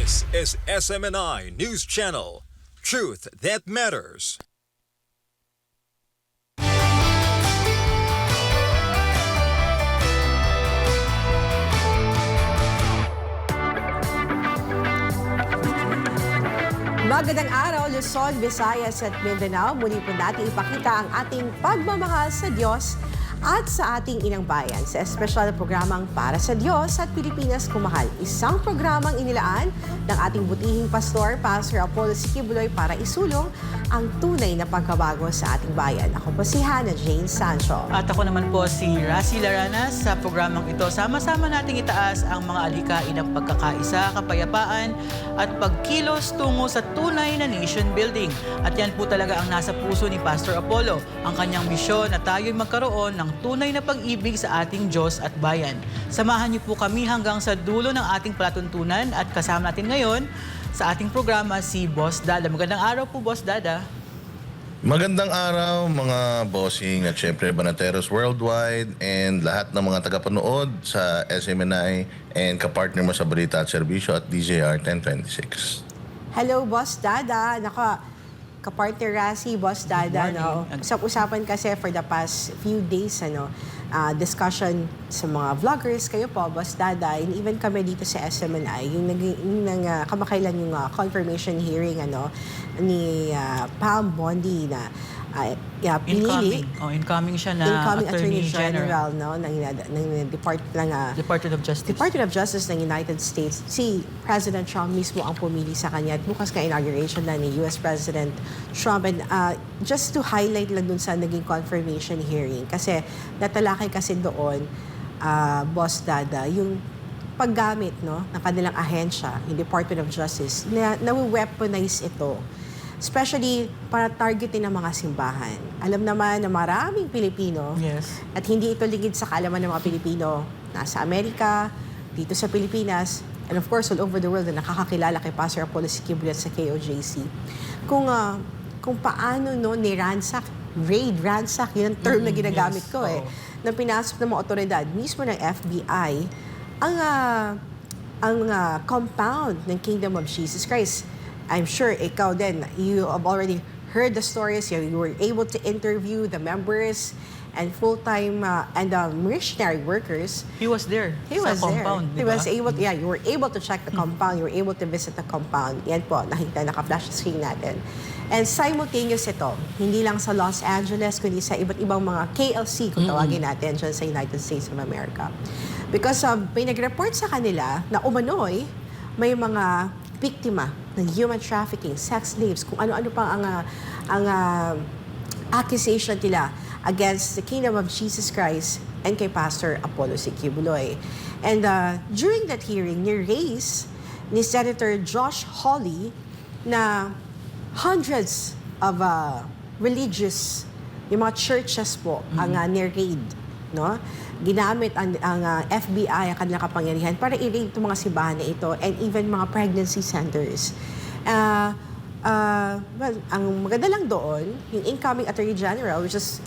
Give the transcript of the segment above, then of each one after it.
This is SMNI News Channel. Truth that matters. Magandang araw, Luzon, Visayas at Mindanao. Muli po natin ipakita ang ating pagmamahal sa Diyos at sa ating inang bayan sa espesyal na programang Para sa Diyos at Pilipinas Kumahal. Isang programang inilaan ng ating butihing pastor, Pastor Apollo Siquibuloy, para isulong ang tunay na pagkabago sa ating bayan. Ako po si Hannah Jane Sancho. At ako naman po si Racy Laranas. Sa programang ito, sama-sama nating itaas ang mga alikain ng pagkakaisa, kapayapaan at pagkilos tungo sa tunay na nation building. At yan po talaga ang nasa puso ni Pastor Apollo, ang kanyang misyon na tayo'y magkaroon ng tunay na pag-ibig sa ating Diyos at bayan. Samahan niyo po kami hanggang sa dulo ng ating palatuntunan at kasama natin ngayon sa ating programa si Boss Dada. Magandang araw po, Boss Dada. Magandang araw mga bossing at syempre Banateros Worldwide and lahat ng mga tagapanood sa SMNI and kapartner mo sa Balita at Serbisyo at DZR 1026. Hello, Boss Dada. Kapartner Racy, Boss Dada, no? Usap-usapan kasi for the past few days, discussion sa mga vloggers, kayo po, Boss Dada, and even kami dito sa SMNI, yung kamakailan yung confirmation hearing, ni Pam Bondi na pinili. Incoming siya na Attorney General, no, ng Department of Justice. Department of Justice ng United States. Si President Trump mismo ang pumili sa kanya at bukas ka inauguration na ni US President Trump. And just to highlight lang dun sa naging confirmation hearing, kasi natalakay kasi doon, Boss Dada, yung paggamit, no, ng kanilang ahensya, yung Department of Justice, na weaponize ito. Especially para targetin ng mga simbahan. Alam naman na maraming Pilipino, yes, at hindi ito lingid sa kaalaman ng mga Pilipino nasa Amerika, dito sa Pilipinas, and of course all over the world na nakakakilala kay Pastor Apollo Siquibuloy sa KOJC. Kung paano ransack, yun ang term na ginagamit ko na pinasok ng mga otoridad, mismo ng FBI, ang compound ng Kingdom of Jesus Christ. I'm sure ikaw din, you have already heard the stories. You were able to interview the members and full-time and missionary workers. He was there sa compound, He was able, you were able to check the compound. You were able to visit the compound. Yan po, nakita, naka-flash screen natin. And simultaneous ito, hindi lang sa Los Angeles, kundi sa iba't ibang mga KLC, kung tawagin natin, dyan sa United States of America. Because may nag-report sa kanila na umano'y may mga biktima ng human trafficking, sex slaves, kung ano-ano pa ang accusation nila against the Kingdom of Jesus Christ and kay Pastor Apollo Siquibuloy. And during that hearing, ni-raise ni Senator Josh Hawley na hundreds of religious, yung mga churches po, ang ni-raid, no? Ginamit ang FBI ang kanilang kapangyarihan para i-raid itong mga simbahan na ito and even mga pregnancy centers. Well, ang maganda lang doon, yung incoming Attorney General, which is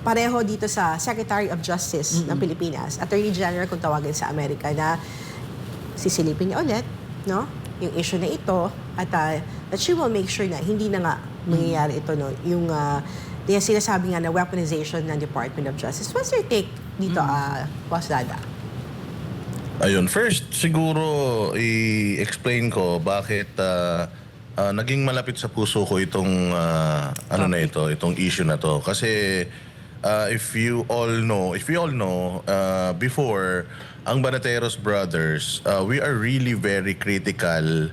pareho dito sa Secretary of Justice ng Pilipinas, Attorney General kung tawagin sa Amerika, na sisilipin niya ulit, no, yung issue na ito at that she will make sure na hindi na nga mangyayari ito, no, yung sinasabi nga na weaponization ng Department of Justice. What's your take dito, Boss Dada? Ayun, first siguro i-explain ko bakit naging malapit sa puso ko itong itong issue na to. Kasi if you all know, before, ang Banateros Brothers, we are really very critical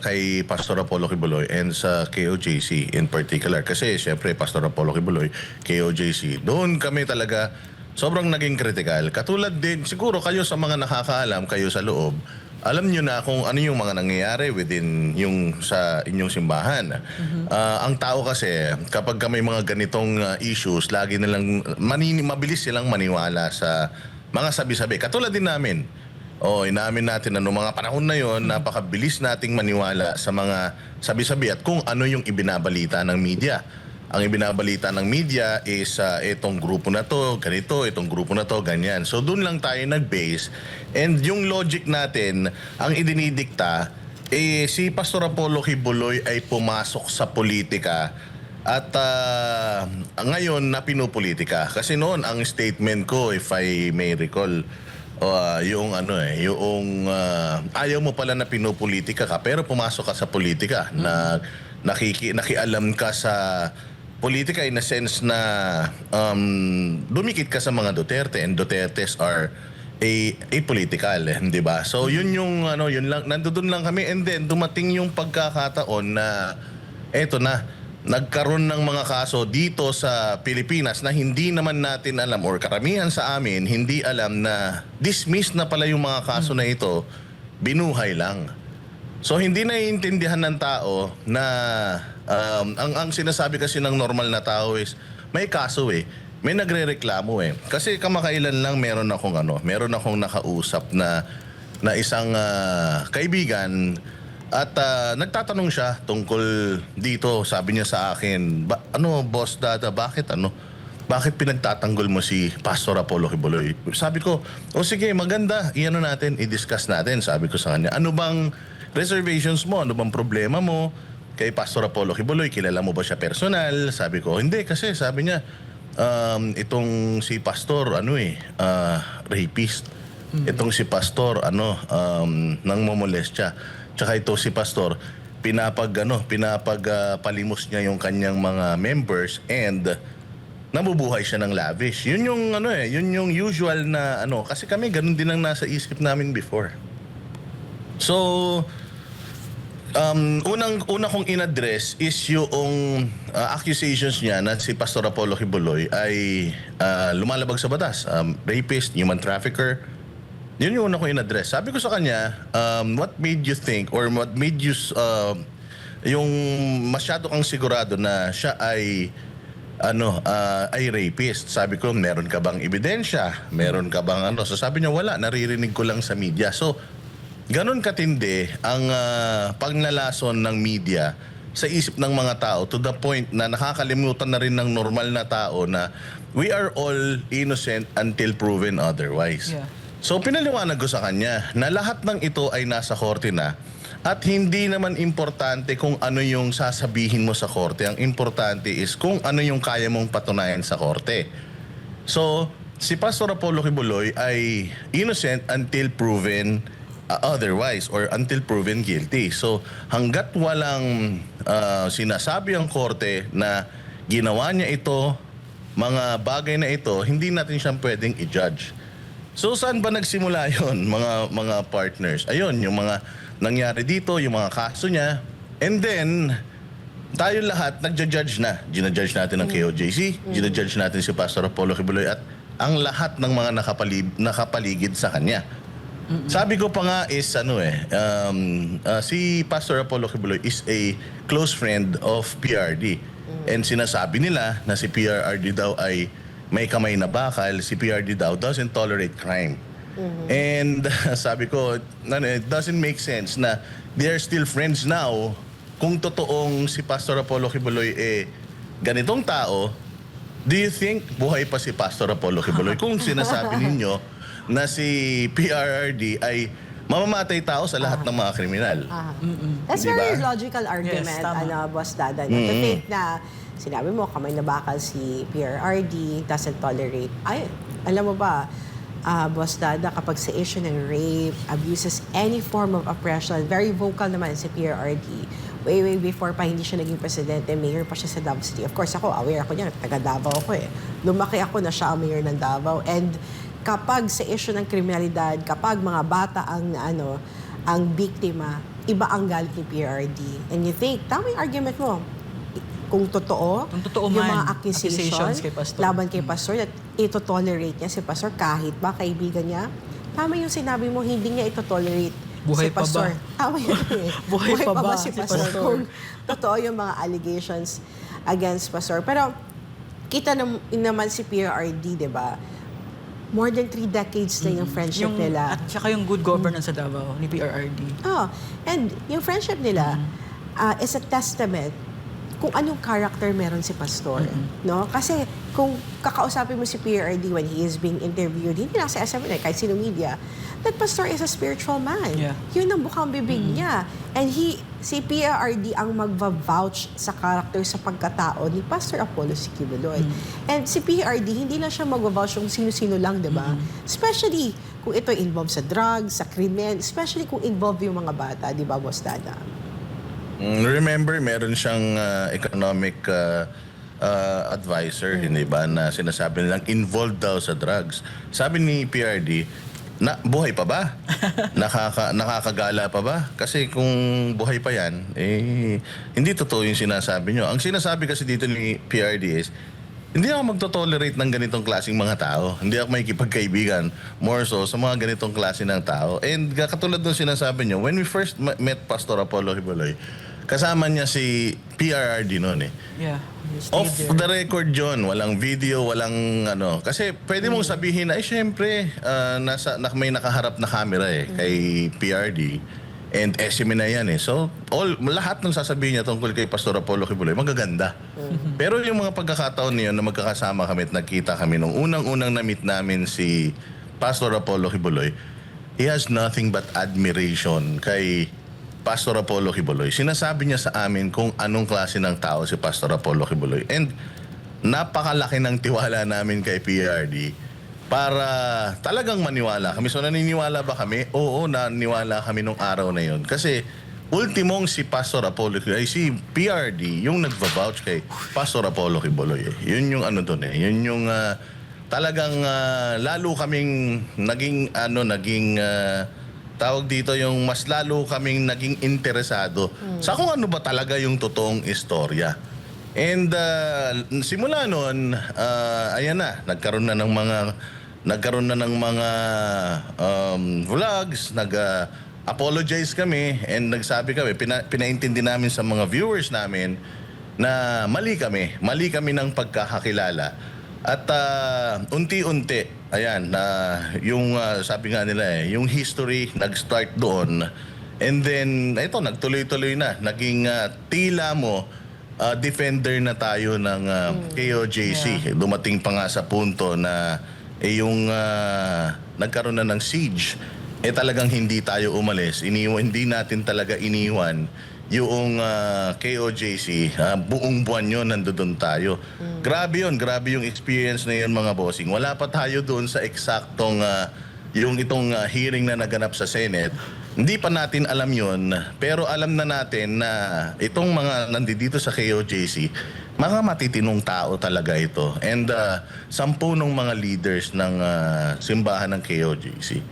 kay Pastor Apollo Siquibuloy and sa KOJC in particular. Kasi siyempre, Pastor Apollo Siquibuloy, KOJC, doon kami talaga sobrang naging critical. Katulad din, siguro kayo sa mga nakakaalam, kayo sa loob, alam nyo na kung ano yung mga nangyayari within yung sa inyong simbahan. Ang tao kasi, kapag may mga ganitong issues, lagi nilang, mabilis silang maniwala sa mga sabi-sabi. Katulad din namin. Inamin natin na noong mga panahon na yon, napakabilis nating maniwala sa mga sabi-sabi at kung ano yung ibinabalita ng media. ang ibinabalita ng media is itong grupo na to, ganito, itong grupo na to, ganyan. So doon lang tayo nag-base. And yung logic natin, ang idinidikta, si Pastor Apollo Kibuloy ay pumasok sa politika at ngayon na pinupolitika. Kasi noon ang statement ko, if I may recall, yung ayaw mo pala na pinupolitika ka pero pumasok ka sa politika na nakialam ka sa politika in a sense na dumikit ka sa mga Duterte, and Dutertes are apolitical, di ba? So yun yung yun lang, nandoon lang kami, and then dumating yung pagkakataon na eto na, nagkaroon ng mga kaso dito sa Pilipinas na hindi naman natin alam, or karamihan sa amin hindi alam na dismissed na pala yung mga kaso na ito, binuhay lang. So hindi naiintindihan ng tao na ang sinasabi kasi ng normal na tao is may kaso may nagrereklamo Kasi kamakailan lang meron akong nakausap na isang kaibigan at nagtatanong siya tungkol dito. Sabi niya sa akin, Boss Dada, bakit pinagtatanggol mo si Pastor Apollo Kibuloy? Sabi ko, sige, maganda, i-discuss natin. Sabi ko sa kanya, ano bang reservations mo? Ano bang problema mo kay Pastor Apollo Kibuloy? Kilala mo ba siya personal? Sabi ko, hindi, kasi sabi niya, itong si Pastor, rapist. Itong si Pastor, nang momolestya. Tsaka ito si Pastor, palimos niya yung kanyang mga members and nabubuhay siya ng lavish. Yun yung yun yung usual na kasi kami ganun din ang nasa isip namin before. So una kong in-address is yung accusations niya na si Pastor Apollo Kibuloy ay lumalabag sa batas, rapist, human trafficker. Yun yung una kong in-address. Sabi ko sa kanya, what made you think or what made you yung masyado kang sigurado na siya ay rapist? Sabi ko, meron ka bang ebidensya? Meron ka bang So sabi niya, wala, naririnig ko lang sa media. So ganon katindi ang pagnalason ng media sa isip ng mga tao to the point na nakakalimutan na rin ng normal na tao na we are all innocent until proven otherwise. Yeah. So pinaliwanag ko sa kanya na lahat ng ito ay nasa korte na at hindi naman importante kung ano yung sasabihin mo sa korte. Ang importante is kung ano yung kaya mong patunayan sa korte. So si Pastor Apollo Kibuloy ay innocent until proven otherwise or until proven guilty. So hanggat walang sinasabi ang korte na ginawa niya ito, mga bagay na ito, hindi natin siyang pwedeng i-judge. So saan ba nagsimula yon, mga partners? Ayun, yung mga nangyari dito, yung mga kaso niya. And then, tayo lahat nagja-judge na. Gina-judge natin ang KOJC, gina-judge natin si Pastor Apollo Kibuloy at ang lahat ng mga nakapaligid sa kanya. Sabi ko pa nga is si Pastor Apollo Kibuloy is a close friend of PRD. And sinasabi nila na si PRD daw ay may kamay na bakal, si PRD daw doesn't tolerate crime. And sabi ko, it doesn't make sense na they are still friends now kung totoong si Pastor Apollo Kibuloy ganitong tao. Do you think buhay pa si Pastor Apollo Kibuloy kung sinasabi ninyo na si PRRD ay mamamatay tao sa lahat ng mga kriminal? That's Diba? very logical argument, Yes, tama. Boss Dada. To think na sinabi mo, kamay na bakal si PRRD, doesn't tolerate. Ay, alam mo ba, Boss Dada, kapag sa issue ng rape, abuses, any form of oppression, very vocal naman si PRRD. Way before pa hindi siya naging presidente, mayor pa siya sa Davao City. Of course, ako, aware ako niya, taga Davao ako Lumaki ako na siya ang mayor ng Davao. And kapag sa issue ng kriminalidad, kapag mga bata ang biktima, iba ang galit ni PRRD. And you think, tama yung argument mo. Kung totoo yung man, mga accusations kay Pastor. laban kay Pastor, that ito-tolerate niya si Pastor kahit ba kaibigan niya. Tama yung sinabi mo, hindi niya ito-tolerate Buhay si pa Pastor. ba? Tama yun Buhay pa ba si si Pastor? Pastor? Kung totoo yung mga allegations against Pastor. Pero kita naman si PRRD, di ba? More than 3 decades na yung friendship nila. At saka yung good governance sa Davao ni PRRD. And yung friendship nila is a testament kung anong character meron si Pastor. No? Kasi kung kakausapin mo si PRD when he is being interviewed, hindi lang sa SMNI, kahit sino media, that Pastor is a spiritual man. Yeah. Yun ang bukang bibig niya. And si PRD ang magva-vouch sa character sa pagkatao ni Pastor Apollo Siquibuloy. And si PRD, hindi lang siya magva-vouch kung sino-sino lang, di ba? Especially kung ito involved sa drugs, sa krimen, especially kung involved yung mga bata, di ba, Boss Dada? Remember, meron siyang economic advisor, hindi ba, na sinasabi nilang involved daw sa drugs. Sabi ni PRD, na buhay pa ba? Nakakagala pa ba? Kasi kung buhay pa yan, hindi totoo yung sinasabi nyo. Ang sinasabi kasi dito ni PRD is, hindi ako magto-tolerate ng ganitong klaseng mga tao. Hindi ako makikipagkaibigan more so sa mga ganitong klase ng tao. And katulad ng sinasabi nyo, when we first met Pastor Apollo Kibuloy, kasama niya si PRRD noon eh. Yeah. Off the record yun, walang video, walang ano. Kasi pwede mong sabihin na, syempre, may nakaharap na camera eh, kay PRD. And SME na yan eh. So, lahat ng sasabihin niya tungkol kay Pastor Apollo Kibuloy, magaganda. Pero yung mga pagkakataon niyon na magkakasama kami at nagkita kami nung unang-unang na-meet namin si Pastor Apollo Kibuloy, he has nothing but admiration kay Pastor Apollo Kibuloy. Sinasabi niya sa amin kung anong klase ng tao si Pastor Apollo Kibuloy. And napakalaki ng tiwala namin kay PRD para talagang maniwala kami. So naniniwala ba kami? Oo, naniniwala kami nung araw na yon. Kasi ultimong si Pastor Apollo Kibuloy, si PRD, yung nagva-vouch kay Pastor Apollo Kibuloy. Yun yung ano doon eh. Yun yung talagang lalo kaming naging tawag dito, yung mas lalo kaming naging interesado sa kung ano ba talaga yung totoong istorya. And simula noon, ayan na, nagkaroon na ng mga vlogs, apologize kami, and nagsabi kami, pinaintindi namin sa mga viewers namin na mali kami ng pagkakakilala. At unti-unti, ayan, yung sabi nga nila yung history nag-start doon. And then, ito, nagtuloy-tuloy na. Naging tila mo, defender na tayo ng KOJC. Dumating pa nga sa punto na yung nagkaroon na ng siege, talagang hindi tayo umalis. Hindi natin talaga iniwan yung KOJC, buong buwan yun, nandoon tayo. Grabe yung experience na yun, mga bossing. Wala pa tayo doon sa eksaktong itong hearing na naganap sa Senate. Hindi pa natin alam yun, pero alam na natin na itong mga nandito sa KOJC, mga matitinong tao talaga ito. And 10 ng mga leaders ng simbahan ng KOJC.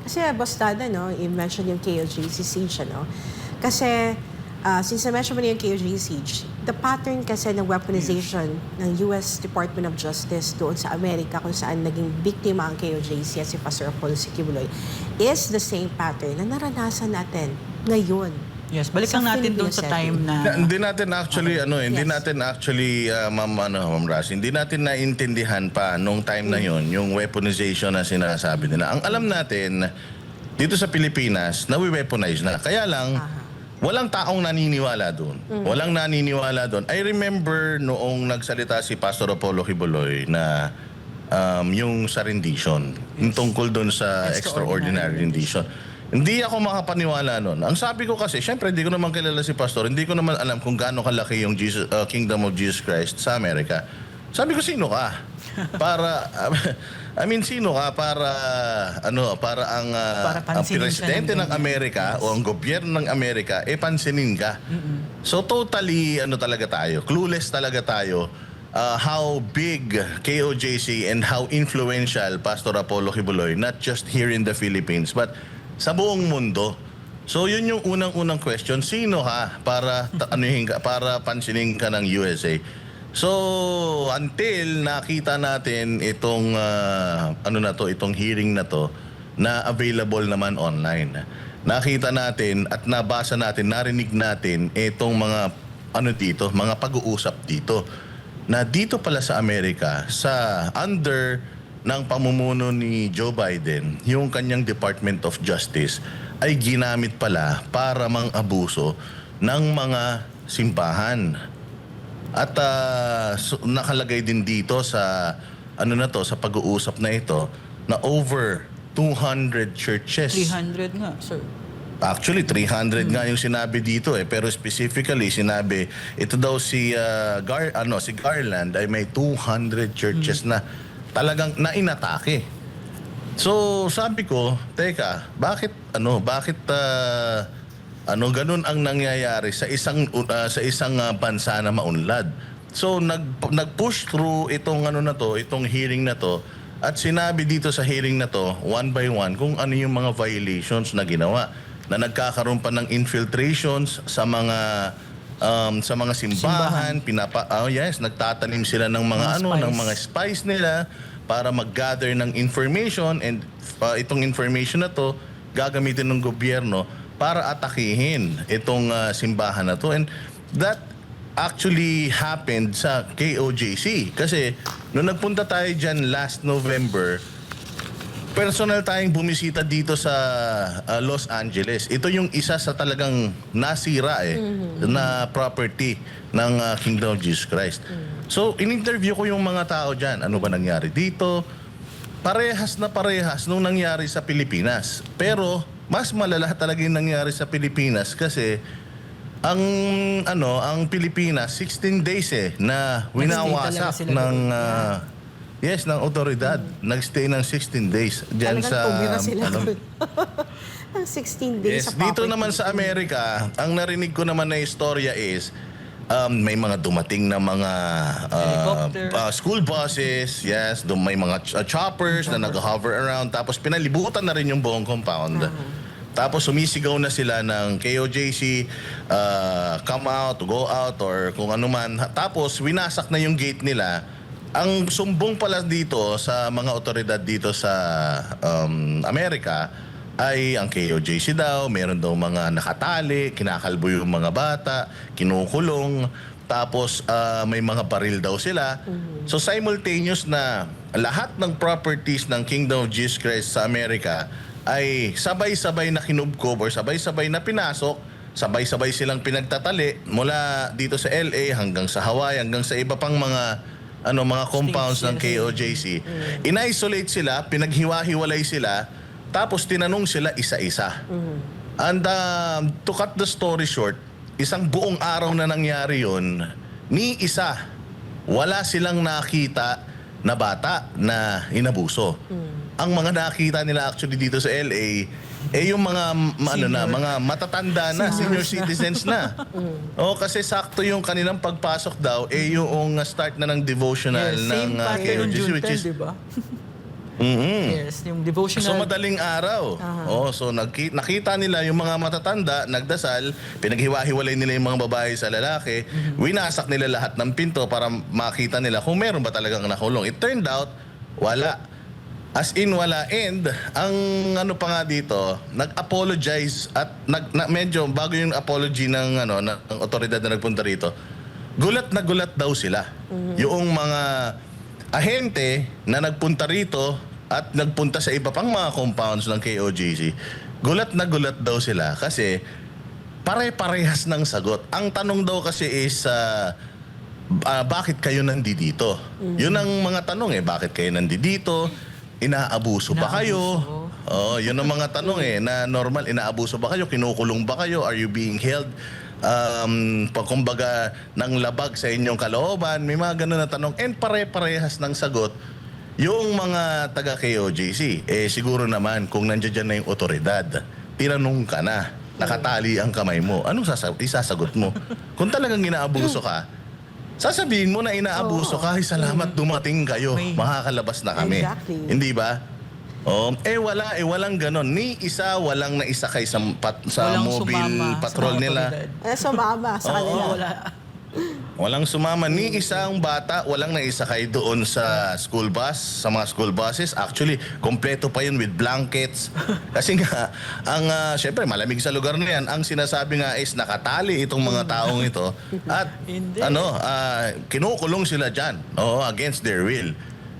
Kasi, Boss Dada, no, i-mention yung KOJC siege, no? Kasi, since na-mention mo na yung KOJC siege, the pattern kasi ng weaponization ng US Department of Justice doon sa Amerika kung saan naging biktima ang KOJC at si Pastor Apollo Siquibuloy is the same pattern na naranasan natin ngayon. Yes, balikan Sa natin doon sa time na... Hindi natin actually, Ma'am Ras, hindi natin naintindihan pa nung time na yon yung weaponization na sinasabi nila. Ang alam natin, dito sa Pilipinas, nawi-weaponize na. Kaya lang, walang taong naniniwala doon. Walang naniniwala doon. I remember noong nagsalita si Pastor Apollo Kibuloy na yung sa rendition, yung tungkol doon sa extraordinary rendition. Hindi ako makapaniwala noon. Ang sabi ko kasi, syempre, hindi ko naman kilala si Pastor, hindi ko naman alam kung gaano kalaki yung Kingdom of Jesus Christ sa Amerika. Sabi ko, sino ka? Sino ka para ang presidente ng Amerika o ang gobyerno ng Amerika pansinin ka. So totally talaga tayo, clueless talaga tayo how big KOJC and how influential Pastor Apollo Kibuloy, not just here in the Philippines but sa buong mundo. So yun yung unang question, sino ka para para pansinin ka ng USA? So, until nakita natin itong itong hearing na to na available naman online. Nakita natin at nabasa natin, narinig natin itong mga mga pag-uusap dito. Na dito pala sa Amerika, sa under ng pamumuno ni Joe Biden, yung kanyang Department of Justice ay ginamit pala para mang-abuso ng mga simbahan. At nakalagay din dito sa ano na to, sa pag-uusap na ito, na over 200 churches. 300 nga, sir. Actually, 300 nga yung sinabi dito pero specifically sinabi ito daw si si Garland ay may 200 churches na talagang nainatake. So, sabi ko, teka, bakit ganun ang nangyayari sa isang bansa na maunlad? So, nag-push through itong itong hearing na to, at sinabi dito sa hearing na to, one by one, kung ano yung mga violations na ginawa, na nagkakaroon pa ng infiltrations sa mga simbahan, nagtatanim sila ng ng mga spies nila para mag-gather ng information, and itong information na to gagamitin ng gobyerno para atakihin itong simbahan na to. And that actually happened sa KOJC kasi nung nagpunta tayo dyan last November, personal tayong bumisita dito sa Los Angeles. Ito yung isa sa talagang nasira na property ng Kingdom of Jesus Christ. So, in-interview ko yung mga tao dyan. Ano ba nangyari dito? Parehas na parehas nung nangyari sa Pilipinas. Pero, mas malala talaga yung nangyari sa Pilipinas kasi ang Pilipinas 16 days na winawasak ng ng otoridad. Nagstay ng 16 days diyan sa Talagang sila ng 16 days yes, sa dito property. naman sa Amerika, ang narinig ko naman na istorya is may mga dumating na mga Helicopter. school buses, yes, may mga choppers na nag-hover around, tapos pinalibutan na rin yung buong compound. Tapos sumisigaw na sila ng KOJC, come out, go out, or kung ano man. Tapos winasak na yung gate nila. Ang sumbong pala dito sa mga otoridad dito sa Amerika ay ang KOJC daw, meron daw mga nakatali, kinakalbo yung mga bata, kinukulong, tapos may mga baril daw sila. So simultaneous na lahat ng properties ng Kingdom of Jesus Christ sa Amerika ay sabay-sabay na kinubkob or sabay-sabay na pinasok, sabay-sabay silang pinagtatali mula dito sa LA hanggang sa Hawaii, hanggang sa iba pang mga compounds ng KOJC. In-isolate sila, pinaghiwa-hiwalay sila, tapos tinanong sila isa-isa. And to cut the story short, isang buong araw na nangyari yun, ni isa, wala silang nakita na bata na inabuso. Ang mga nakita nila actually dito sa LA, yung mga mga matatanda na, senior citizens na. Kasi sakto yung kanilang pagpasok daw yung start na ng devotional ng same pattern KOJC, ng which is di ba? Yes, yung devotional. so madaling araw. So nakita nila yung mga matatanda, nagdasal, pinaghiwa-hiwalay nila yung mga babae sa lalaki, winasak nila lahat ng pinto para makita nila kung meron ba talagang nakulong. It turned out, wala. As in wala. And ang pa nga dito, nag-apologize at medyo bago yung apology ng otoridad na nagpunta rito, gulat na gulat daw sila. Yung mga ahente na nagpunta rito at nagpunta sa iba pang mga compounds ng KOJC, gulat na gulat daw sila kasi pare-parehas ng sagot. Ang tanong daw kasi is bakit kayo nandito? Yun ang mga tanong bakit kayo nandito? Inaabuso ba kayo? Yun ang mga tanong na normal. Inaabuso ba kayo? Kinukulong ba kayo? Are you being held? Kumbaga, ng labag sa inyong kalooban? May mga ganun na tanong. And pare-parehas ng sagot yung mga taga-KOJC. Siguro naman, kung nandiyan na yung otoridad, tinanong ka na, nakatali ang kamay mo, anong isasagot mo? Kung talagang inaabuso ka, sasabihin mo na inaabuso ka, salamat dumating kayo, makakalabas na kami. Exactly. Hindi ba? Walang ganon. Ni isa, walang naisakay sa Walang mobile sumama patrol sa nila. Sumama sa kanila. Wala. Walang sumama. Ni isang bata, walang naisakay doon sa school bus, sa mga school buses. Actually, kompleto pa yun with blankets. Kasi nga, syempre, malamig sa lugar na yan. Ang sinasabi nga is nakatali itong mga taong ito. At, kinukulong sila dyan. Against their will.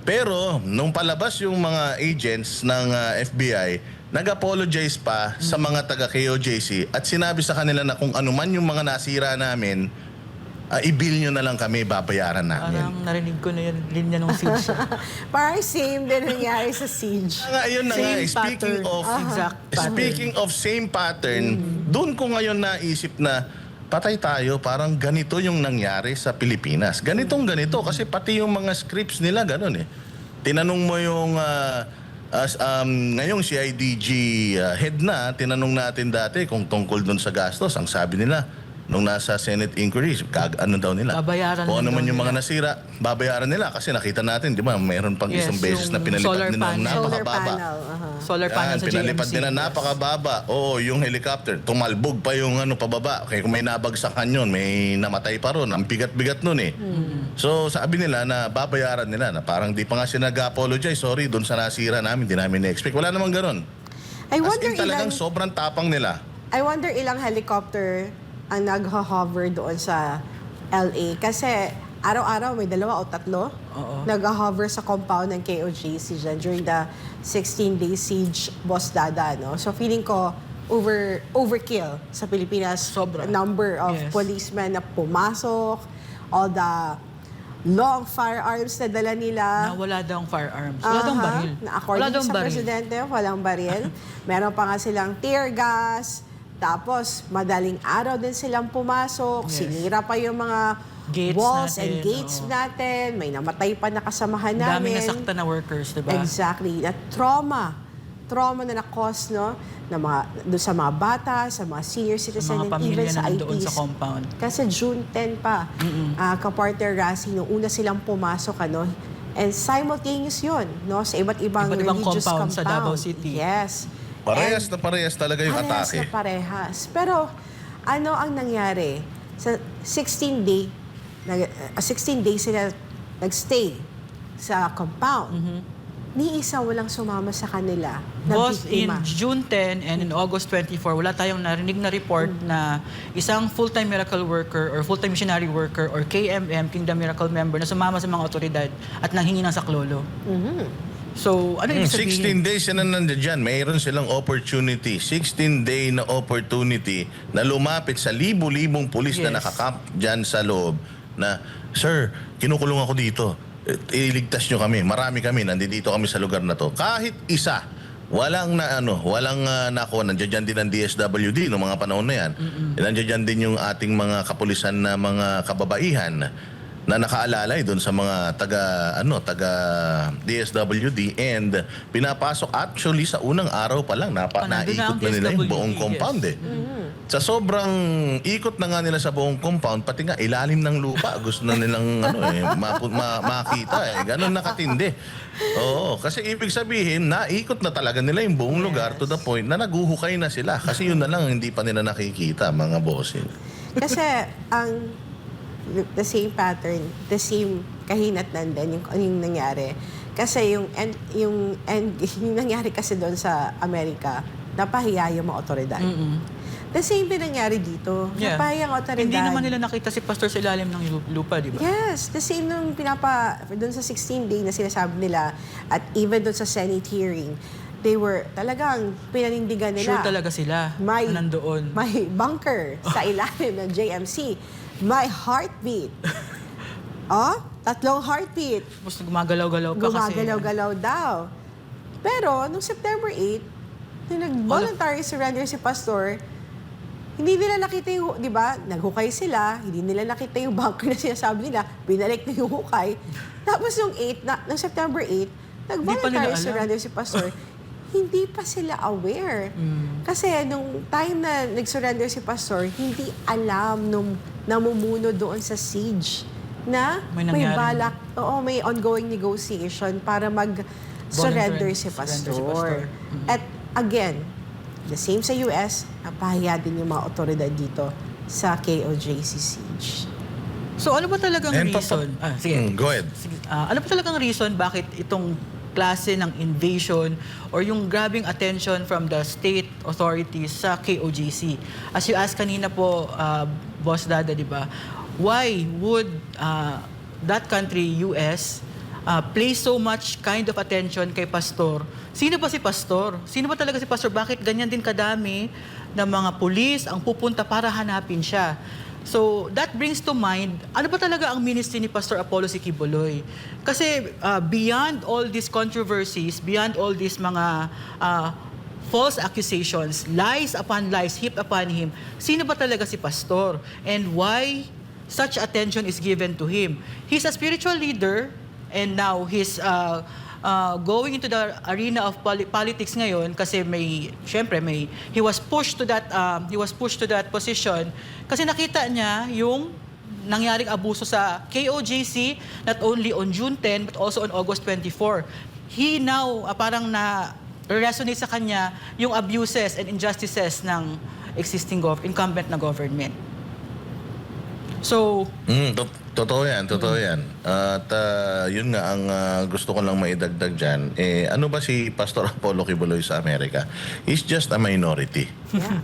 Pero, nung palabas yung mga agents ng FBI, nag-apologize pa sa mga taga-KOJC at sinabi sa kanila na kung ano man yung mga nasira namin, i-bill nyo na lang kami, babayaran namin. Parang narinig ko na yung linya ng siege. Parang same din nangyari sa siege. Ayun na nga, Same speaking pattern. of Exact pattern. speaking of same pattern, doon ko ngayon naisip na patay tayo, parang ganito yung nangyari sa Pilipinas. Ganito kasi pati yung mga scripts nila ganun eh. Tinanong mo yung ngayong CIDG head na, tinanong natin dati kung tungkol doon sa gastos. Ang sabi nila, nung nasa Senate inquiries, ano daw nila? Babayaran Kung ano lang man daw yung mga nila. nasira, babayaran nila. Kasi nakita natin, di ba, mayroon pang Yes, isang beses yung na pinalipad solar nila ng panel. Solar napakababa. panel. Solar panel sa Pinalipad GMC. nila napakababa. Oo, yung helicopter, tumalbog pa yung pababa. Kaya kung may nabagsakan yun, may namatay pa ron. Ang bigat-bigat nun eh. So sabi nila na babayaran nila na parang di pa nga sila nag-apologize. Sorry, doon sa nasira namin, di namin na-expect. Wala namang ganun. I As wonder in talagang sobrang tapang nila. I wonder ilang helicopter ang nag-hover doon sa LA. Kasi araw-araw may 2 o 3 nag-hover sa compound ng KOJC dyan during the 16-day siege, Boss Dada. No? So feeling ko overkill sa Pilipinas. Sobra. Number of Yes. policemen na pumasok, all the long firearms na dala nila. Na wala daw ang firearms. Wala daw ang Aha, baril. Na according Wala daw ang sa baril. presidente, walang baril. Meron pa nga silang tear gas. Tapos, madaling araw din silang pumasok. Yes. Sinira pa yung mga Gates walls natin, and gates oo. natin. May namatay pa na kasamahan Ang daming namin. nasaktan na workers, di ba? Exactly. At trauma na na-cause, no? Na doon sa mga bata, sa mga senior Sa citizen, mga and pamilya even na sa nandoon IPs. sa compound. Kasi June 10 pa, ka-partner Rasi, nung una silang pumasok, ano, and simultaneous yun, no, sa iba't ibang Iba't ibang religious compound compound. sa Davao City. Yes. Parehas na parehas talaga yung Parehas atake. na parehas. Pero, ano ang nangyari? Sa 16 days sila nagstay sa compound. Ni isa walang sumama sa kanila na Boss, in biktima. June 10 and in August 24, wala tayong narinig na report na isang full-time miracle worker or full-time missionary worker or KMM, Kingdom Miracle member, na sumama sa mga otoridad at nanghingi ng saklolo. So, ano ibig 16 sabihin? days na nandiyan, mayroon silang opportunity. 16-day na opportunity na lumapit sa libu-libong pulis na Yes. nakakamp dyan sa loob na, Sir, kinukulong ako dito. Iligtas nyo kami. Marami kami. Nandito kami sa lugar na to. Kahit isa, walang nakuha. Nandiyan din ang DSWD noong mga panahon na yan. Nandiyan din yung ating mga kapulisan na mga kababaihan na nakaalalay doon sa mga taga DSWD and pinapasok actually sa unang araw pa lang Nandun na naikot ang na nila yung DSWD, buong yes. compound eh. Sa sobrang ikot na nga nila sa buong compound, pati nga ilalim ng lupa gusto na nilang makita eh. Ganon nakatindi. Oo, kasi ibig sabihin naikot na talaga nila yung buong lugar to the point na naguhukay na sila kasi yun na lang hindi pa nila nakikita mga bossing. Kasi the same pattern, the same kahinatnan din yung nangyari. Kasi yung nangyari kasi doon sa Amerika, napahiya yung mga otoridad. The same din nangyari dito. Yeah. Napahiya ang otoridad. Hindi naman nila nakita si Pastor sa ilalim ng lupa, di ba? Yes, the same nung doon sa 16-day na sinasabi nila at even doon sa Senate hearing, they were talagang pinanindigan nila. Sure talaga sila May, na nandoon. may bunker sa ilalim ng JMC. May heartbeat. 3 heartbeat. Tapos gumagalaw-galaw pa kasi. Gumagalaw-galaw daw. Pero, nung September 8, nung nag-voluntary surrender si Pastor, hindi nila nakita yung, di ba, naghukay sila, hindi nila nakita yung bunker na sinasabi nila, binalik na yung hukay. Tapos nung September 8, nag-voluntary alam. surrender si Pastor, hindi pa sila aware. Kasi nung time na nag-surrender si Pastor, hindi alam nung namumuno doon sa siege na May may nangyari. balak, may ongoing negotiation para mag-surrender si Pastor. At again, the same sa US, napahiya din yung mga otoridad dito sa KOJC siege. So ano ba talagang And reason? Sige. Go ahead. Sige. Ano ba talagang reason bakit itong klase ng invasion or yung grabbing attention from the state authorities sa KOJC? As you asked kanina po, Boss Dada, di ba? Why would that country, US, place so much kind of attention kay Pastor? Sino ba si Pastor? Sino ba talaga si Pastor? Bakit ganyan din kadami ng mga pulis ang pupunta para hanapin siya? So, that brings to mind, ano ba talaga ang ministry ni Pastor Apollo C. Quiboloy? Kasi beyond all these controversies, beyond all these mga false accusations, lies upon lies heaped upon him, sino ba talaga si Pastor? And why such attention is given to him? He's a spiritual leader, and now he's going into the arena of politics ngayon kasi he was pushed to that position kasi nakita niya yung nangyaring abuso sa KOJC, not only on June 10 but also on August 24. He now parang resonate sa kanya yung abuses and injustices ng existing incumbent na government. So, Totoo yan. At yun nga, ang gusto ko lang maidagdag dyan, ano ba si Pastor Apollo Quiboloy sa Amerika? He's just a minority. Yeah.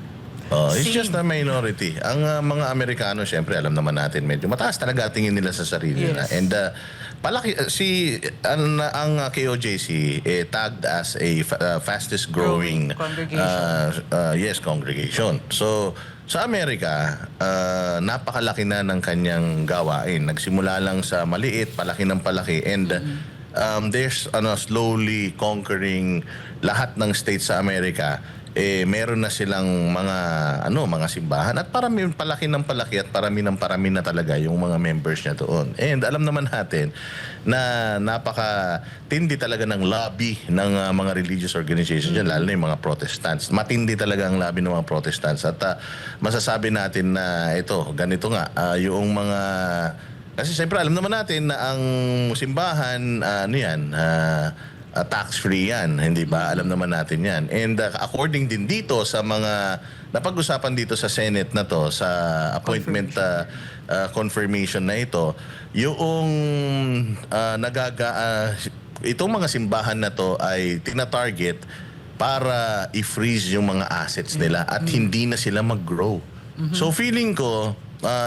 He's just a minority. Ang mga Amerikano, syempre, alam naman natin, medyo mataas talaga tingin nila sa sarili nila. Yes. And palaki, ang KOJC tagged as a fastest growing congregation. Congregation. So, sa Amerika, napakalaki na ng kanyang gawain. Nagsimula lang sa maliit, palaki ng palaki. And there's slowly conquering lahat ng states sa Amerika. Meron na silang mga simbahan at parami palaki ng palaki at parami na talaga yung mga members niya doon. And alam naman natin na napaka-tindi talaga ng lobby ng mga religious organizations dyan, lalo na yung mga Protestants. Matindi talaga ang lobby ng mga Protestants. At masasabi natin na ganito nga, yung mga... Kasi siyempre alam naman natin na ang simbahan, tax-free yan, hindi ba? Alam naman natin yan. And according din dito sa mga napag-usapan dito sa Senate na to, sa appointment confirmation na ito, yung itong mga simbahan na to ay tina-target para i-freeze yung mga assets nila at hindi na sila mag-grow. So feeling ko,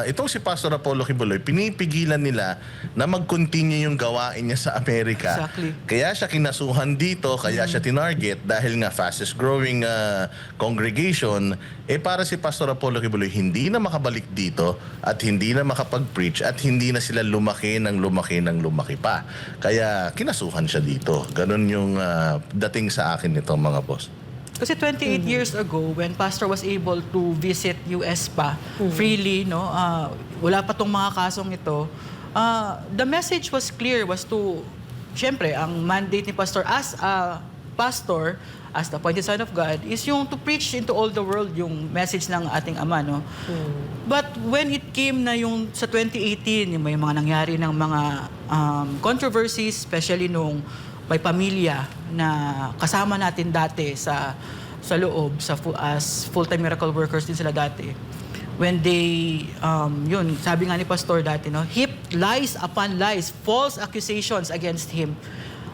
itong si Pastor Apollo Quiboloy, pinipigilan nila na mag-continue yung gawain niya sa Amerika. Exactly. Kaya siya kinasuhan dito, kaya siya tinarget dahil nga fastest growing congregation, para si Pastor Apollo Quiboloy hindi na makabalik dito at hindi na makapag-preach at hindi na sila lumaki pa. Kaya kinasuhan siya dito. Ganon yung dating sa akin nito, mga boss. Kasi 28 years ago, when Pastor was able to visit US pa freely, wala pa tong mga kasong ito, the message was clear, was to, syempre, ang mandate ni Pastor as a pastor, as the appointed Son of God, is yung to preach into all the world yung message ng ating Ama, no? But when it came na yung sa 2018, yung may mga nangyari ng mga controversies, especially nung may pamilya na kasama natin dati sa loob as full-time miracle workers din sila dati. When they sabi nga ni Pastor dati, heaped lies upon lies, false accusations against him.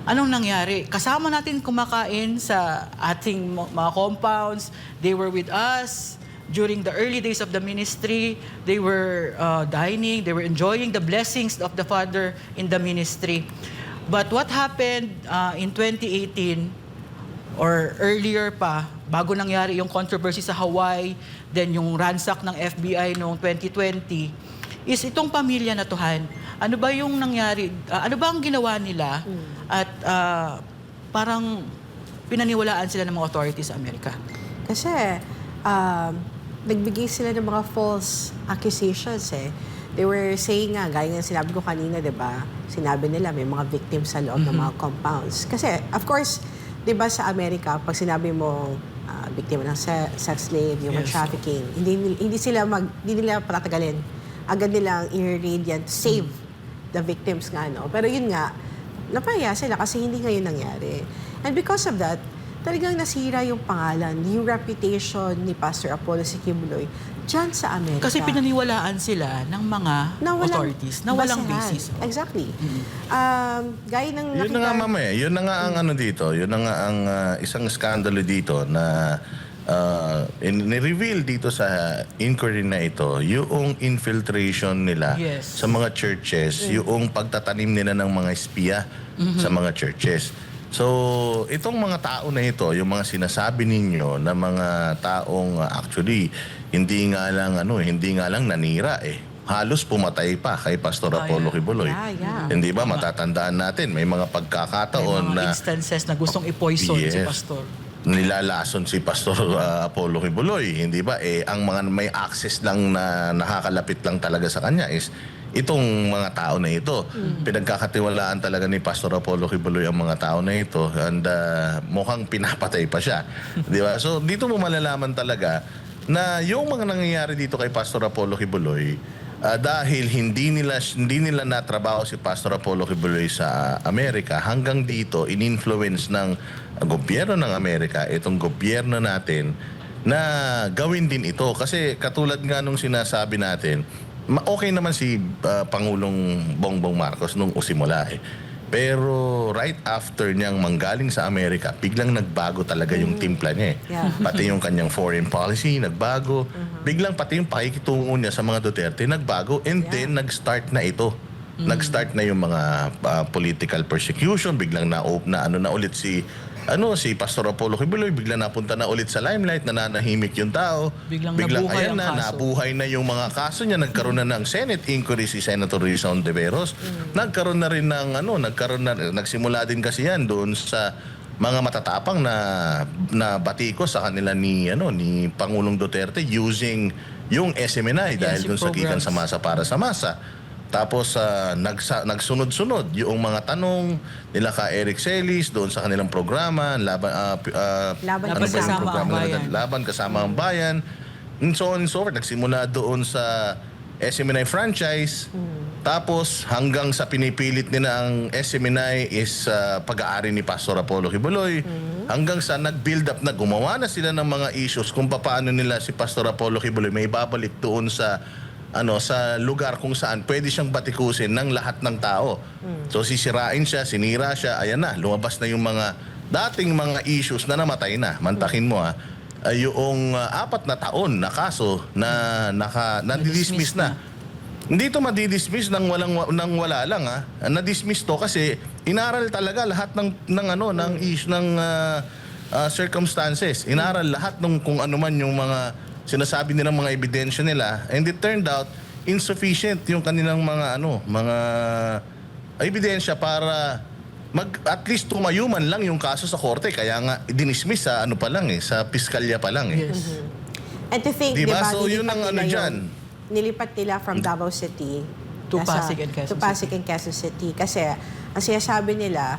Anong nangyari? Kasama natin kumakain sa ating mga compounds. They were with us during the early days of the ministry. They were dining, they were enjoying the blessings of the Father in the ministry. But what happened in 2018 or earlier pa, bago nangyari yung controversy sa Hawaii, then yung ransack ng FBI noong 2020, is itong pamilya na tuhan. Ano ba yung nangyari? Ano ba ang ginawa nila? At parang pinaniwalaan sila ng mga authorities sa Amerika. Kasi nagbigay sila ng mga false accusations They were saying nga, gaya nga sinabi ko kanina, di ba? Sinabi nila may mga victims sa loob ng mga compounds. Kasi, of course, di ba sa Amerika, pag sinabi mo biktima ng sex slave, human trafficking, hindi nila patatagalin. Agad nilang i-raid yan to save the victims nga, no? Pero yun nga, napaya sila kasi hindi ngayon nangyari. And because of that, talagang nasira yung pangalan, yung reputation ni Pastor Apollo C. Quiboloy dyan sa Amerika. Kasi pinaniwalaan sila ng mga authorities na walang basis. Exactly. Gaya ng Yun na nga, mamaya. Yun na nga ang dito. Yun na nga ang isang skandalo dito na ni-reveal dito sa inquiry na ito, yung infiltration nila sa mga churches, yung pagtatanim nila ng mga espiya sa mga churches. So, itong mga tao na ito, yung mga sinasabi ninyo na mga taong actually hindi nga lang nanira halos pumatay pa kay Pastor Apollo Kibuloy. Yeah. Hindi ba matatandaan natin may mga pagkakataon May mga na instances na gustong i-poison si Yes. Pastor. nilalason si Pastor Apollo Kibuloy, hindi ba? Ang mga may access lang na nakakalapit lang talaga sa kanya is itong mga tao na ito. Pinagkakatiwalaan talaga ni Pastor Apollo Kibuloy ang mga tao na ito and mukhang pinapatay pa siya. Di ba? So dito mo malalaman talaga na yung mga nangyayari dito kay Pastor Apollo Kibuloy dahil hindi nila natrabaho si Pastor Apollo Kibuloy sa Amerika, hanggang dito in-influence ng gobyerno ng Amerika itong gobyerno natin na gawin din ito. Kasi katulad nga nung sinasabi natin, okay naman si Pangulong Bongbong Marcos nung usimula Pero right after niyang manggaling sa Amerika, biglang nagbago talaga yung timpla niya Yeah. Pati yung kanyang foreign policy, nagbago. Biglang pati yung pakikitungo niya sa mga Duterte, nagbago. And then, nag-start na ito. Nag-start na yung mga political persecution. Biglang na ulit si Pastor Apollo Kibuloy, biglang napunta na ulit sa limelight, nananahimik yung tao. Biglang nabuhay ang kaso. Nabuhay na yung mga kaso niya. Nagkaroon na ng Senate inquiry si Senator Risa Ontiveros. Nagkaroon na rin nagsimula din kasi yan doon sa mga matatapang na batiko sa kanila ni Pangulong Duterte using yung SMNI dahil yung doon sa gikan sa masa para sa masa. Tapos nagsunod-sunod yung mga tanong nila ka Eric Celis doon sa kanilang programa, Laban Kasama ang Bayan. Laban Kasama ang Bayan, and so on and so forth. Nagsimula doon sa SMNI franchise, tapos hanggang sa pinipilit nila ang SMNI is pag-aari ni Pastor Apollo Kibuloy, hanggang sa nag-build up na gumawa na sila ng mga issues kung paano nila si Pastor Apollo Kibuloy may babalik doon sa lugar kung saan pwede siyang batikusin ng lahat ng tao. So sisirain siya, sinira siya, ayan na, lumabas na yung mga dating mga issues na namatay na. Mantakin mo yung 4 na taon na kaso na na-dismiss na. Hindi ito madidismiss nang wala lang Na-dismiss to kasi inaral talaga lahat ng circumstances. Inaral lahat ng kung ano man yung mga sinasabi nilang mga ebidensya nila, and it turned out insufficient yung kanilang mga ebidensya para at least tumayuman lang yung kaso sa korte, kaya nga dinismiss sa sa piskalya pa lang Yes. And to think, Diba? diba, So, yun ang nilipat nila from Davao City To Pasig and Quezon Pasig and Quezon City. Kasi ang sinasabi nila,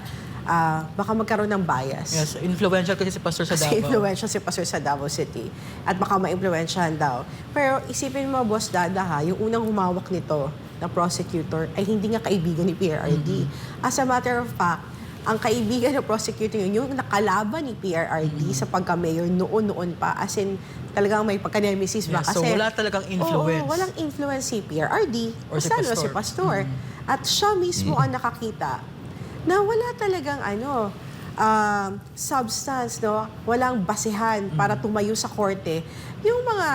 baka magkaroon ng bias. Yes, influential kasi si Pastor sa Kasi Davao. influential si Pastor sa Davao City. At baka ma-influensyahan daw. Pero isipin mo, Boss Dada yung unang humawak nito na prosecutor ay hindi nga kaibigan ni PRRD. As a matter of fact, ang kaibigan ng prosecutor yung nakalaban ni PRRD sa pagka-mayor noon pa. As in, talagang may pagka-nemesis ba? Yes, so wala talagang influence. Oo, walang influence si PRRD. Or si Basta Pastor. si Pastor. At siya mismo ang nakakita na wala talagang substance, walang basehan para tumayo sa korte yung mga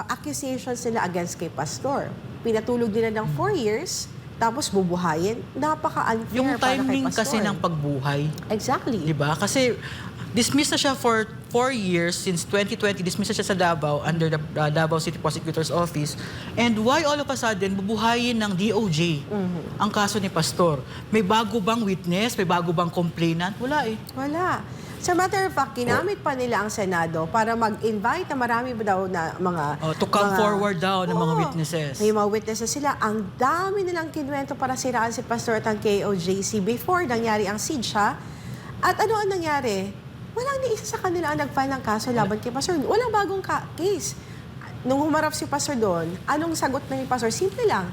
accusations nila against kay Pastor. Pinatulog nila ng 4 years, tapos bubuhayin. Napaka-unfair Yung para kay timing Pastor. kasi ng pagbuhay, Exactly. 'di ba? Kasi dismissed na siya for 4 years since 2020. Dismissed na siya sa Davao under the Davao City Prosecutor's Office. And why all of a sudden bubuhayin ng DOJ ang kaso ni Pastor? May bago bang witness? May bago bang complainant? Wala Wala. Sa matter of fact, ginamit pa nila ang Senado para mag-invite na marami daw na mga... to come forward daw ng mga witnesses. May mga witnesses sila. Ang dami nilang kinuwento para siraan si Pastor at ang KOJC before nangyari ang siege, At ano ang nangyari? Walang ni isa sa kanila ang nag-file ng kaso laban kay Pastor. Walang bagong case. Nung humarap si Pastor doon, anong sagot na ni Pastor? Simple lang.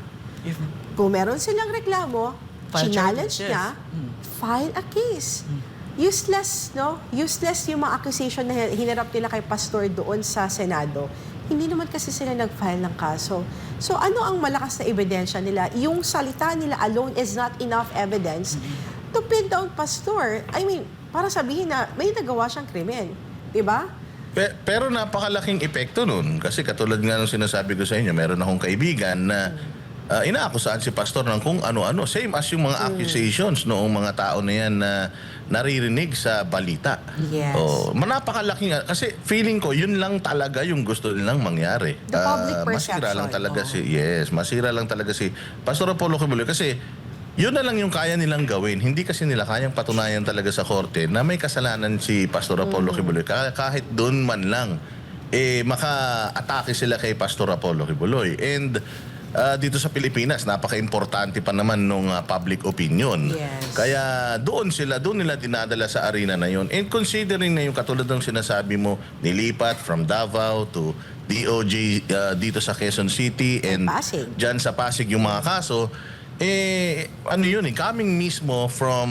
Kung meron silang reklamo, File challenge charges. niya, file a case. Useless, Useless yung mga accusation na hinarap nila kay Pastor doon sa Senado. Hindi naman kasi sila nag-file ng kaso. So ano ang malakas na ebidensya nila? Yung salita nila alone is not enough evidence to pin down Pastor. I mean, para sabihin na may nagawa siyang krimen. Diba? Pero napakalaking epekto nun. Kasi katulad nga nung sinasabi ko sa inyo, meron akong kaibigan na inaakusahan si pastor ng kung ano-ano. Same as yung mga accusations noong mga tao na yan na naririnig sa balita. Yes. Napakalaking, kasi feeling ko yun lang talaga yung gusto nilang mangyari. The public Masira lang perception. talaga masira lang talaga si Pastor Apollo Kibuloy kasi yun na lang yung kaya nilang gawin. Hindi kasi nila kayang patunayan talaga sa korte na may kasalanan si Pastor Apollo Kibuloy. Kahit doon man lang, maka-atake sila kay Pastor Apollo Kibuloy. And dito sa Pilipinas, napaka-importante pa naman nung public opinion. Yes. Kaya doon nila dinadala sa arena na yun. And considering na yung katulad ng sinasabi mo, nilipat from Davao to DOJ dito sa Quezon City and Pasig. dyan sa Pasig yung mga kaso, coming mismo from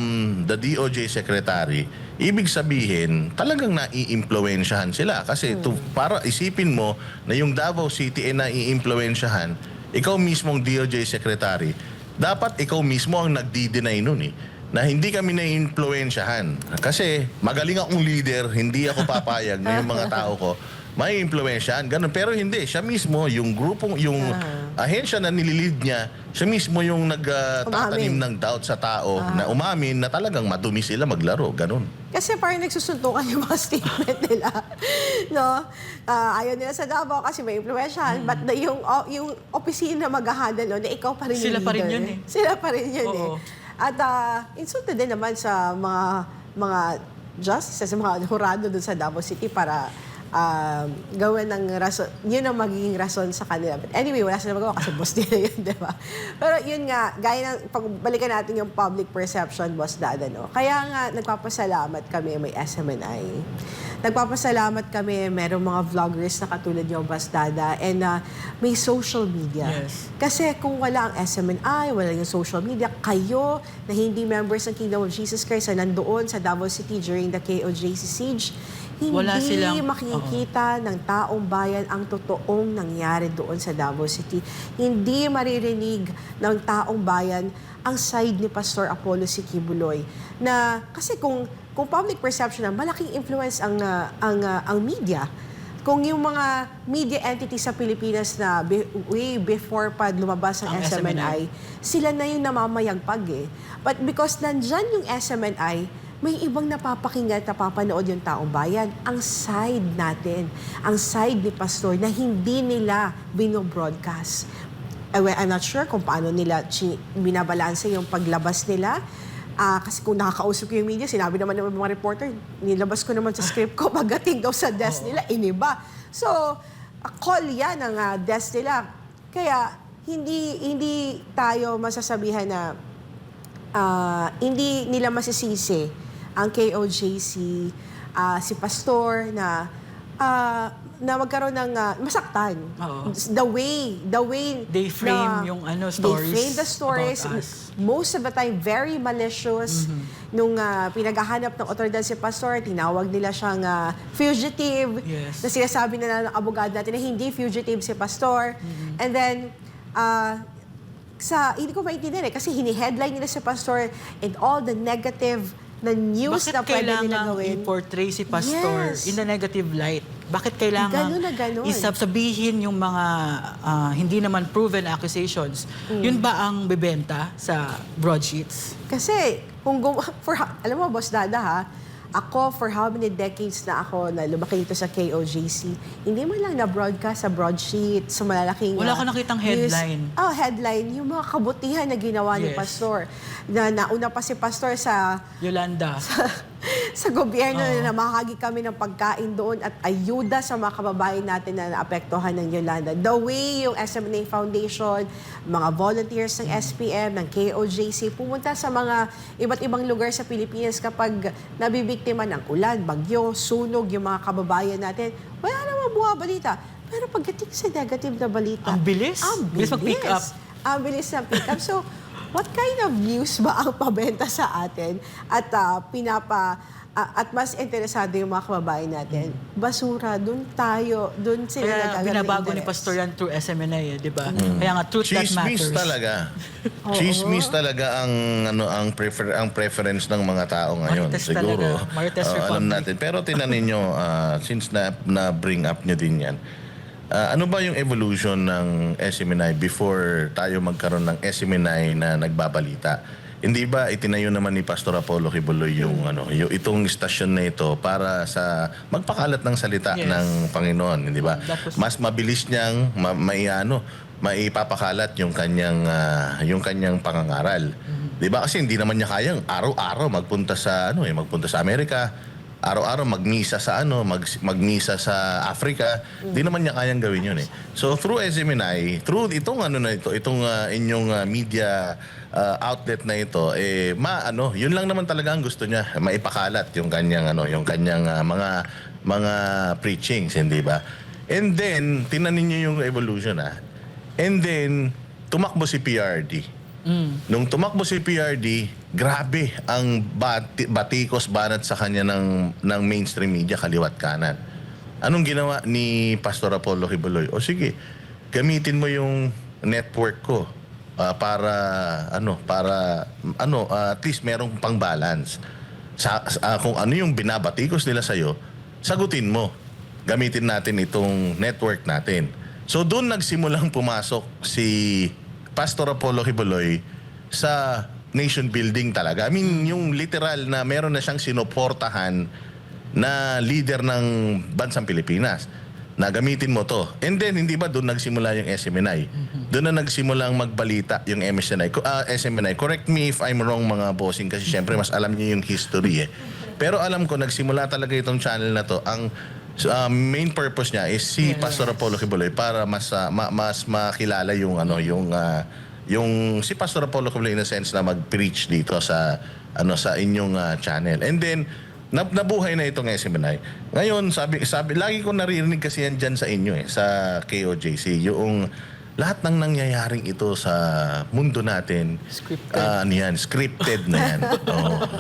the DOJ Secretary, ibig sabihin, talagang nai-impluwensyahan sila. Kasi para isipin mo na yung Davao City ay nai-impluwensyahan, ikaw mismong DOJ Secretary, dapat ikaw mismo ang nagdi-deny nun na hindi kami na-influensyahan. Kasi magaling akong leader, hindi ako papayag na yung mga tao ko may impluwensyahan, ganun. Pero hindi, siya mismo, yung grupong, yung ahensya na nililid niya, siya mismo yung nagtatanim ng doubt sa tao na umamin na talagang madumi sila maglaro, ganun. Kasi parang nagsusuntukan yung mga statement nila. No? Ayaw nila sa Davao kasi may influensyahan. But yung opisina mag-handle na ikaw pa rin Sila yung pa rin leader. yun Sila pa rin yun Oo. At insulted din naman sa mga justices, sa mga hurado dun sa Davao City para gawin ng rason, yun ang magiging rason sa kanila. But anyway, wala sila magawa kasi boss nila yun, di ba? Pero yun nga, gaya ng, pagbalikan natin yung public perception, Boss Dada, no? Kaya nga, nagpapasalamat kami, may SMNI. Nagpapasalamat kami, merong mga vloggers na katulad yung Boss Dada, and may social media. Yes. Kasi kung wala ang SMNI, wala yung social media, kayo na hindi members ng Kingdom of Jesus Christ na nandoon sa Davao City during the KOJC siege, Wala hindi silang- makikita ng taong bayan ang totoong nangyari doon sa Davao City. Hindi maririnig ng taong bayan ang side ni Pastor Apollo C. Kibuloy. Na, kasi kung public perception na malaking influence ang media, kung yung mga media entities sa Pilipinas na way before pa lumabas ang Ang SMNI, sila na yung namamayagpag But because nandyan yung SMNI, may ibang napapakinggan at napapanood yung taong bayan. Ang side natin, ang side ni Pastor na hindi nila binobroadcast. I'm not sure kung paano nila binabalanse yung paglabas nila. Kasi kung nakakausap ko yung media, sinabi naman ng mga reporter, nilabas ko naman sa script ko, pagdating daw sa desk nila, iniba. So, call yan ang desk nila. Kaya, hindi tayo masasabihan na hindi nila masisisi ang KOJC, si Pastor na magkaroon ng masaktan. Oo. The way They frame yung stories they frame the stories about us. most of the time very malicious. Nung pinaghahanap ng otoridad si Pastor, tinawag nila siyang fugitive. Yes. Na sinasabi na ng abogado natin na hindi fugitive si Pastor. And then hindi ko maintindihan kasi hini-headline nila si Pastor and all the negative na news Bakit na pwede nila kailangan gawin. i-portray si Pastor Yes. in a negative light? Bakit kailangan Ganun na ganun. isasabihin yung mga hindi naman proven accusations? Yun ba ang bebenta sa broadsheets? Kasi, alam mo, Boss Dada ako, for how many decades na ako na lumaki dito sa KOJC, hindi man lang na-broadcast sa broadsheet, sa malalaking Wala ka nakitang headline. Headline. Yung mga kabutihan na ginawa ni Yes. Pastor. Nauna pa si Pastor sa Yolanda. sa gobyerno na namahagi kami ng pagkain doon at ayuda sa mga kababayan natin na naapektuhan ng Yolanda. The way yung SMNA Foundation, mga volunteers ng SPM, ng KOJC, pumunta sa mga iba't ibang lugar sa Pilipinas kapag nabibiktima ng ulan, bagyo, sunog yung mga kababayan natin, wala namang bumabalita. Pero pagdating sa negative na balita, Ang bilis. Ang Bilis mag-pick up. Ang bilis ng pick up. So, what kind of news ba ang pabenta sa atin at at mas interesado yung mga kababayan natin? Basura, doon sila Kaya nagagaling binabago ni interest. Pastor yan through SMNA, di ba? Kaya nga, truth that matters. Chismis talaga. Chismis talaga ang preference ng mga tao ngayon. Marites Siguro. talaga. Marites alam Republic. natin. Pero tinan ninyo, since na bring up nyo din yan, ano ba yung evolution ng SMNI before tayo magkaroon ng SMNI na nagbabalita? Hindi ba itinayo naman ni Pastor Apollo Kibuloy yung itong istasyon na ito para sa magpakalat ng salita Yes. ng Panginoon, hindi ba? That was- Mas mabilis niyang maipapakalat yung kanyang pangangaral. 'Di ba? Kasi hindi naman niya kayang araw-araw magpunta sa Amerika, araw-araw magmisa sa magmisa sa Africa. Hindi naman niya kayang gawin 'yun eh. So through SMNI, through itong inyong media outlet na ito, yun lang naman talaga ang gusto niya, maipakalat yung kanyang mga preachings, hindi ba? And then tinanin niyo yung evolution And then tumakbo si PRD. Nung tumakbo si PRD, grabe ang batikos banat sa kanya ng mainstream media, kaliwat kanan. Anong ginawa ni Pastor Apollo Kibuloy? O sige, gamitin mo yung network ko para at least merong pang-balance. Kung ano yung binabatikos nila sa'yo, sagutin mo. Gamitin natin itong network natin. So doon nagsimulang pumasok si Pastor Apollo Kibuloy sa nation building talaga. I mean, yung literal na meron na siyang sinuportahan na leader ng bansang Pilipinas na gamitin mo to. And then, hindi ba doon nagsimula yung SMNI? Doon na nagsimula ang magbalita yung SMNI. Correct me if I'm wrong, mga bossing, kasi syempre mas alam niyo yung history eh. Pero alam ko, nagsimula talaga itong channel na to. Ang main purpose niya is si Pastor Apollo Kibuloy para mas makilala yung si Pastor Apollo Kibuloy in a sense na mag-preach dito sa inyong channel. And then nabuhay na itong SMNI. Ngayon, sabi lagi ko naririnig kasi yan dyan sa inyo sa KOJC, yung lahat ng nangyayaring ito sa mundo natin, scripted na yan.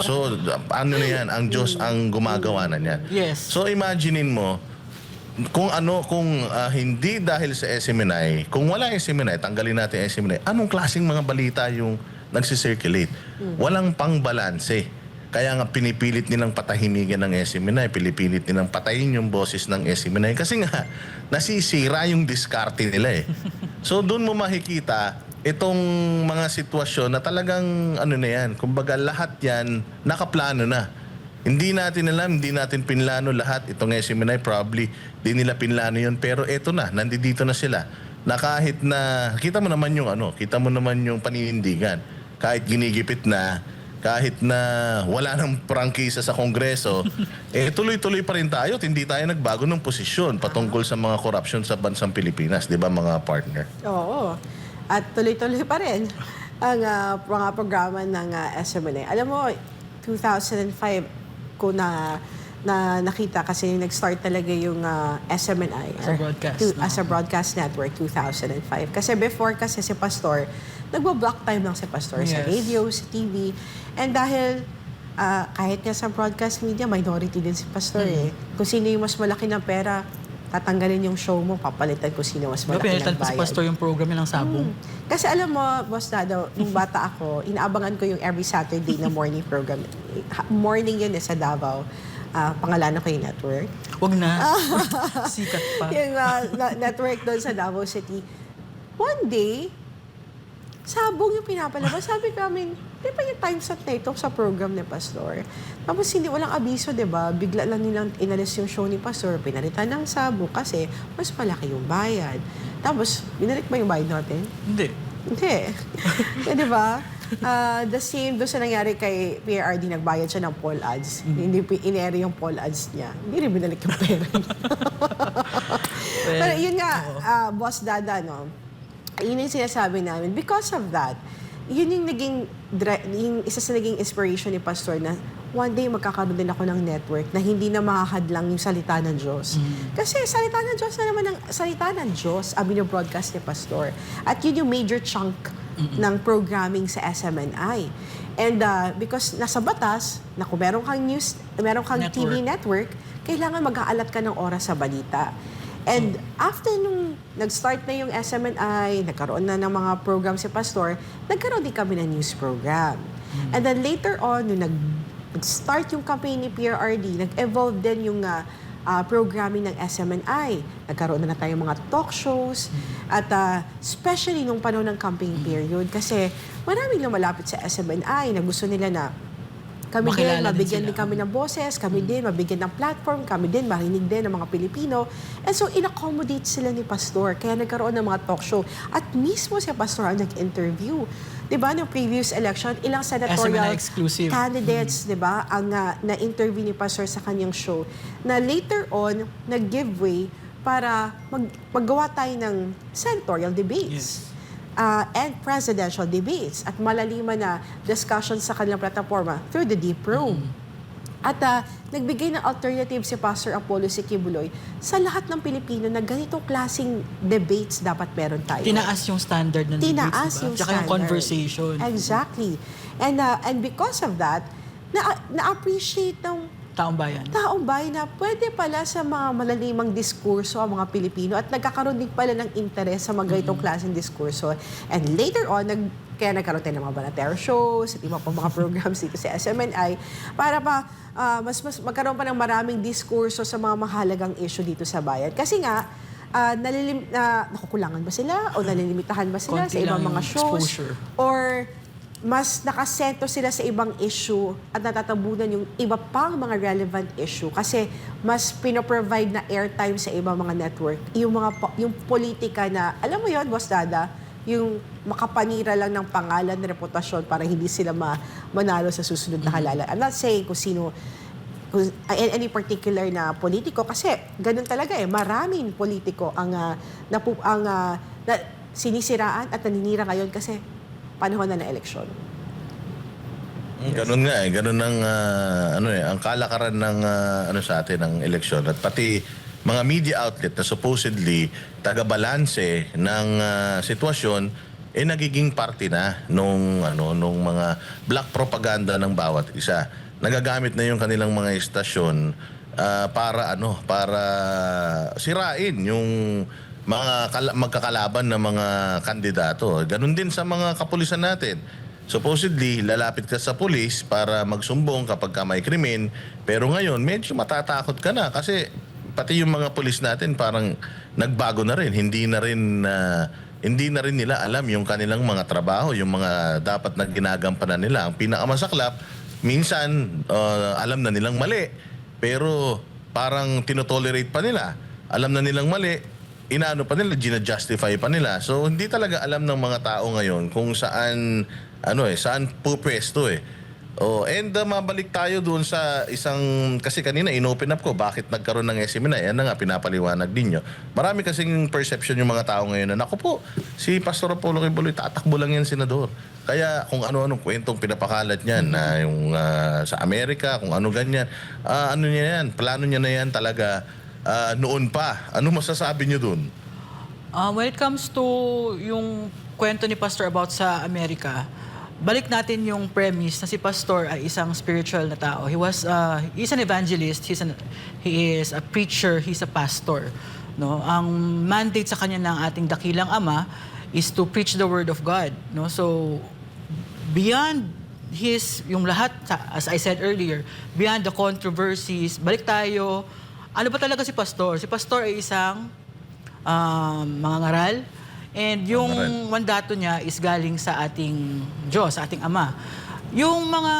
So, na yan? Ang Diyos ang gumagawa na yan. Yes. So, imaginein mo, kung hindi dahil sa SMNI, kung wala SMNI, tanggalin natin SMNI, anong klaseng mga balita yung nagsisirculate? Walang pang-balanse. Kaya nga pinipilit nilang patahimigan ng SMNI, pinipilit nilang patayin yung boses ng SMNI kasi nga nasisira yung diskarte nila eh. So doon mo makikita itong mga sitwasyon na talagang na yan, kumbaga lahat yan nakaplano na. Hindi natin alam, hindi natin pinlano lahat. Itong SMNI probably di nila pinlano yun, pero eto na, nandito na sila. Na kahit na kita mo naman yung paninindigan. Kahit ginigipit na, kahit na wala nang prangkisa sa Kongreso, tuloy-tuloy pa rin tayo at hindi tayo nagbago ng posisyon patungkol sa mga korupsyon sa bansang Pilipinas, di ba mga partner? Oo. At tuloy-tuloy pa rin ang mga programa ng SMNI. Alam mo, 2005 ko na nakita kasi nag-start talaga yung SMNI as a broadcast network 2005. Kasi before kasi si Pastor, nagbo-block time lang si Pastor sa radio, sa TV. And dahil kahit nga sa broadcast media, minority din si Pastor eh. Kung sino yung mas malaki ng pera, tatanggalin yung show mo, papalitan kung sino mas malaki ng bayad. Si Pastor yung program ng sabong. Kasi alam mo, Boss Dado, nung bata ako, inaabangan ko yung every Saturday na morning program. Morning yun sa Davao. Pangalanan ko yung network. Huwag na. Sikat pa. Yung network doon sa Davao City. One day, sabong yung pinapalabas. Sabi namin, di ba yung time slot na ito sa program ni Pastor? Tapos hindi walang abiso, di ba? Bigla lang nilang inalis yung show ni Pastor. Pinalitan ng sabong kasi mas malaki yung bayad. Tapos, binalik ba yung bayad natin? Hindi. Hindi. Di ba? The same doon sa nangyari kay PRD, nagbayad siya ng poll ads. Hindi inere yung poll ads niya. Hindi rin binalik yung pera niya. Pero yun nga, Boss Dada, no? Yun yung sinasabi namin. Because of that, yun yung isa sa naging inspiration ni Pastor na one day magkakaroon din ako ng network na hindi na makakadlang yung salita ng Diyos. Kasi salita ng Diyos na naman ang salita ng Diyos ang binobroadcast ni Pastor. At yun yung major chunk ng programming sa SMNI. And because nasa batas, na kung meron kang TV network, kailangan mag-aalat ka ng oras sa balita. And after nung nag-start na yung SMNI, nagkaroon na ng mga program si Pastor, nagkaroon din kami ng news program. And then later on, nung nag-start yung campaign ni PRRD, nag-evolve din yung programming ng SMNI. Nagkaroon na tayong mga talk shows at especially nung panahon ng campaign period kasi maraming lumalapit sa SMNI na gusto nila na kami din, Makilala din mabigyan sila. din kami ng boses, kami din, mabigyan ng platform, kami din, marinig din ng mga Pilipino. And so, in-accommodate sila ni Pastor. Kaya nagkaroon ng mga talk show. At mismo si Pastor ang nag-interview. Diba, no previous election, ilang senatorial SMNI exclusive. candidates, diba, ang na-interview ni Pastor sa kanyang show. Na later on, nag-give way para maggawa tayo ng senatorial debates. And presidential debates at malaliman na discussion sa kanilang plataforma through the Deep Room. At nagbigay ng alternative si Pastor Apollo Siquibuloy sa lahat ng Pilipino na ganitong klaseng debates dapat meron tayo. Tinaas yung standard ng Tinaas debates, yung diba? Tsaka yung standard. conversation. Exactly. And because of that, na-appreciate ng Taong bayan. taong bayan na pwede pala sa mga malalimang diskurso ang mga Pilipino at nagkakaroon din pala ng interes sa mga ganitong klaseng diskurso. And later on, kaya nagkaroon tayo ng mga Banatero shows at iba pa mga programs dito sa SMNI para pa mas magkaroon pa ng maraming diskurso sa mga mahalagang issue dito sa bayan. Kasi nga, nakukulangan ba sila o nalilimitahan ba sila Konti sa ibang lang mga yung shows? exposure. Or mas nakasentro sila sa ibang issue at natatabunan yung iba pang mga relevant issue kasi mas pinoprovide na airtime sa ibang mga network. Yung politika na, alam mo yon Boss Dada, yung makapanira lang ng pangalan, reputasyon para hindi sila manalo sa susunod na halalan. I'm not saying kung sino, any particular na politiko kasi ganun talaga maraming politiko ang sinisiraan at naninira ngayon kasi panahon na ng eleksyon. Ganun nga ganun ang ang kalakaran ng sa atin ng eleksyon at pati mga media outlet na supposedly taga-balanse ng sitwasyon nagiging parte na nung mga black propaganda ng bawat isa. Nagagamit na yung kanilang mga istasyon para sirain yung mga magkakalaban na mga kandidato. Ganun din sa mga kapulisan natin. Supposedly, lalapit ka sa pulis para magsumbong kapag ka may krimen. Pero ngayon, medyo matatakot ka na kasi pati yung mga pulis natin parang nagbago na rin. Hindi na rin nila alam yung kanilang mga trabaho, yung mga dapat na ginagampanan nila. Ang pinakamasaklap, minsan alam na nilang mali. Pero parang tinotolerate pa nila. Alam na nilang mali, inaano pa nila, gina-justify pa nila. So, hindi talaga alam ng mga tao ngayon kung saan, saan pupwesto mabalik tayo doon sa isang, kasi kanina inopen up ko, bakit nagkaroon ng SMNI? Yan na nga, pinapaliwanag din nyo. Marami kasing perception yung mga tao ngayon na, naku po, si Pastor Apollo Kibuloy, tatakbo lang yan, senador. Kaya kung ano-anong kwentong pinapakalat niyan, na yung sa Amerika, kung ano ganyan, niya yan, plano niya na yan talaga, noon pa. Ano masasabi niyo dun? When it comes to yung kwento ni Pastor about sa Amerika, balik natin yung premise na si Pastor ay isang spiritual na tao. He's an evangelist, he is a preacher, he's a pastor. No? Ang mandate sa kanya ng ating dakilang Ama is to preach the word of God. No? So, beyond yung lahat, as I said earlier, beyond the controversies, balik tayo. Ano ba talaga si Pastor? Si Pastor ay isang mangangaral. And yung mandato niya is galing sa ating Diyos, sa ating Ama. Yung mga,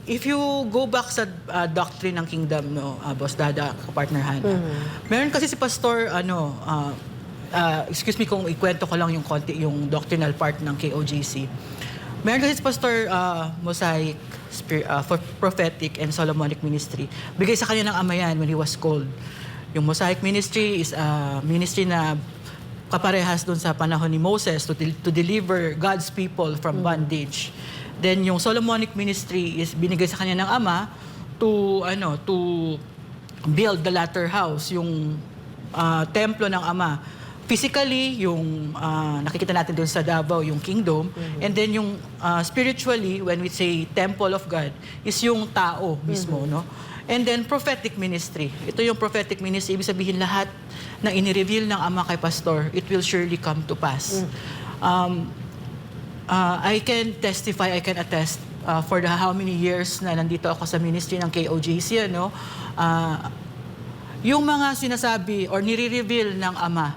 if you go back sa doctrine ng kingdom, Boss Dada, kapartner Hannah, meron kasi si Pastor, excuse me kung ikwento ko lang yung konti, yung doctrinal part ng KOJC. Meron kasi si Pastor Mosaic, for prophetic and Solomonic ministry. Bigay sa kanya ng Ama yan when he was called. Yung Mosaic ministry is a ministry na kaparehas doon sa panahon ni Moses to deliver God's people from bondage. Then yung Solomonic ministry is binigay sa kanya ng Ama to build the latter house, yung templo ng Ama. Physically, yung nakikita natin doon sa Davao, yung kingdom. And then yung spiritually, when we say temple of God, is yung tao mismo, no? And then prophetic ministry. Ito yung prophetic ministry. Ibig sabihin lahat na inireveal ng Ama kay Pastor, it will surely come to pass. I can testify, I can attest for how many years na nandito ako sa ministry ng KOJC, yung mga sinasabi or nire-reveal ng Ama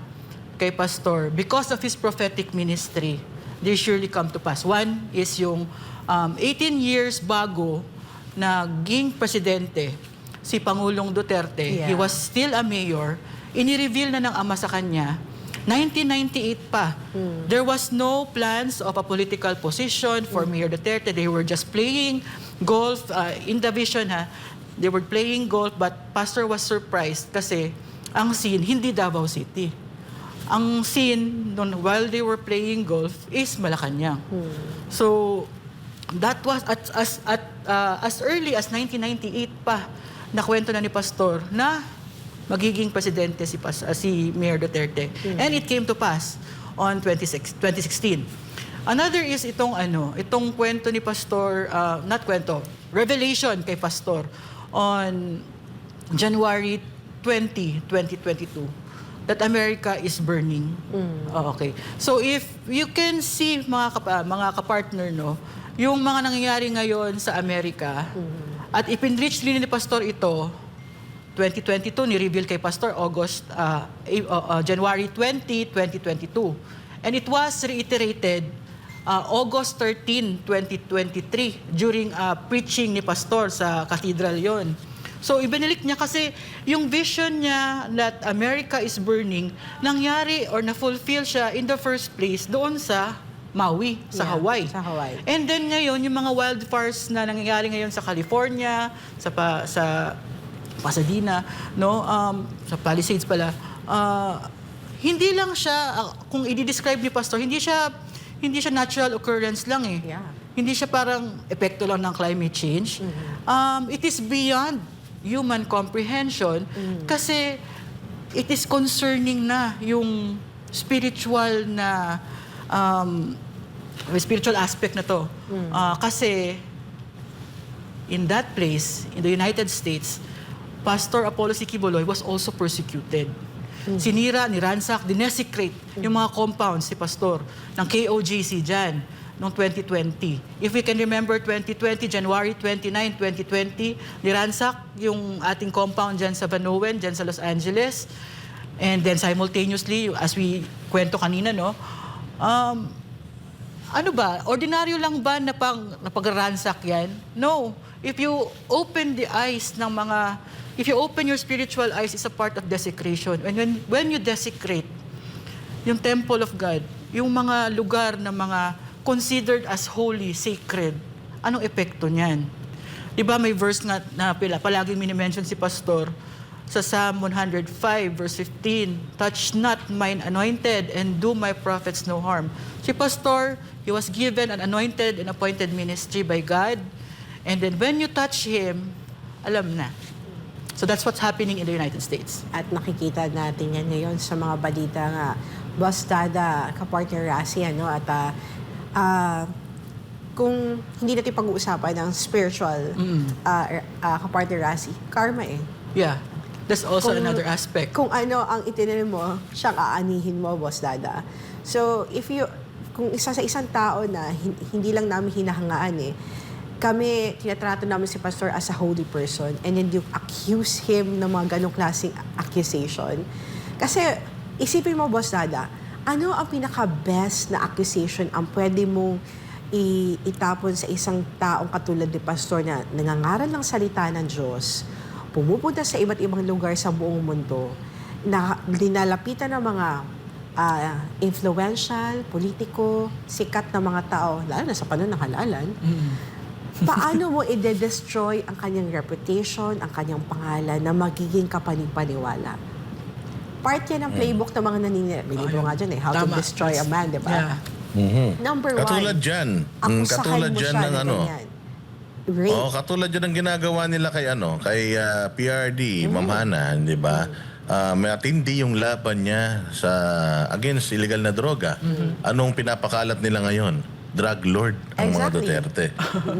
kay Pastor, because of his prophetic ministry, they surely come to pass. One is yung 18 years bago naging presidente, si Pangulong Duterte, Yeah. he was still a mayor, inireveal na ng Ama sa kanya, 1998 pa. There was no plans of a political position for Mayor Duterte. They were just playing golf in the vision, ha. They were playing golf, but Pastor was surprised kasi ang scene, hindi Davao City. Ang scene nun, while they were playing golf is Malacanang. So, that was as early as 1998 pa, nakwento na ni Pastor na magiging presidente si Mayor Duterte. And it came to pass on 2016. Another is itong kwento ni Pastor, not kwento, revelation kay Pastor on January 20, 2022 that America is burning. Oh, okay. So if you can see mga kapartner, no, yung mga nangyayari ngayon sa Amerika, at ipinreach din ni Pastor ito 2022, ni-reveal kay Pastor January 20, 2022. And it was reiterated August 13, 2023 during preaching ni Pastor sa cathedral yon. So ibinilik niya kasi yung vision niya that America is burning, nangyari or na-fulfill siya in the first place doon sa Maui, sa Yeah, Hawaii. sa Hawaii. And then ngayon, yung mga wildfires na nangyayari ngayon sa California, sa Pasadena, no, sa Palisades pala, hindi lang siya, kung i-describe ni Pastor, hindi siya natural occurrence lang eh. Yeah. Hindi siya parang epekto lang ng climate change. It is beyond human comprehension kasi it is concerning na yung spiritual na spiritual aspect na to. Kasi in that place, in the United States, Pastor Apollo C. Quiboloy was also persecuted. Sinira, niransak, dinesecrate yung mga compounds si Pastor ng KOJC dyan noong 2020. If we can remember 2020, January 29, 2020, niransak yung ating compound dyan sa Vanowen, dyan sa Los Angeles. And then simultaneously, as we kwento kanina, no, ano ba? Ordinaryo lang ba na pag-ransak yan? No. If you open the eyes ng if you open your spiritual eyes, it's a part of desecration. And when you desecrate yung temple of God, yung mga lugar na mga considered as holy, sacred, anong epekto niyan? Di ba may verse nga na palaging minimension si Pastor sa Psalm 105 verse 15, touch not mine anointed and do my prophets no harm. Si Pastor, he was given an anointed and appointed ministry by God. And then when you touch him, alam na. So that's what's happening in the United States. At nakikita natin yan ngayon sa mga balita nga. Boss Dada, kapartner Razi, at kung hindi natin pag-uusapan ng spiritual kapartner Razi, karma eh. Yeah. That's also another aspect. Kung ano ang itinanim mo, siyang aanihin mo, Boss Dada. So, kung isa sa isang tao na hindi lang namin hinahangaan kami, tinatrato namin si Pastor as a holy person, and then you accuse him ng mga ganong klaseng accusation. Kasi, isipin mo, Boss Dada, ano ang pinaka-best na accusation ang pwede mong itapon sa isang taong katulad ni Pastor na nangangaral ng salita ng Diyos, pumupunta sa iba't ibang lugar sa buong mundo, na dinalapitan ng mga influential, politiko, sikat na mga tao, lalo na sa panahon ng halalan, paano mo i-destroy ang kanyang reputation, ang kanyang pangalan na magiging kapanipaniwala? Part yan ng playbook ng mga naninira. May libro nga dyan How to Destroy a Man, di ba? Yeah. Number one, Katulad dyan. akusahan Katulad mo dyan siya ng na ano. ganyan. Rape. Katulad dyan ng ginagawa nila kay PRD, Ma'am Hana, di ba? Matindi yung laban niya against illegal na droga. Anong pinapakalat nila ngayon? Drug lord ang mga Exactly. Duterte.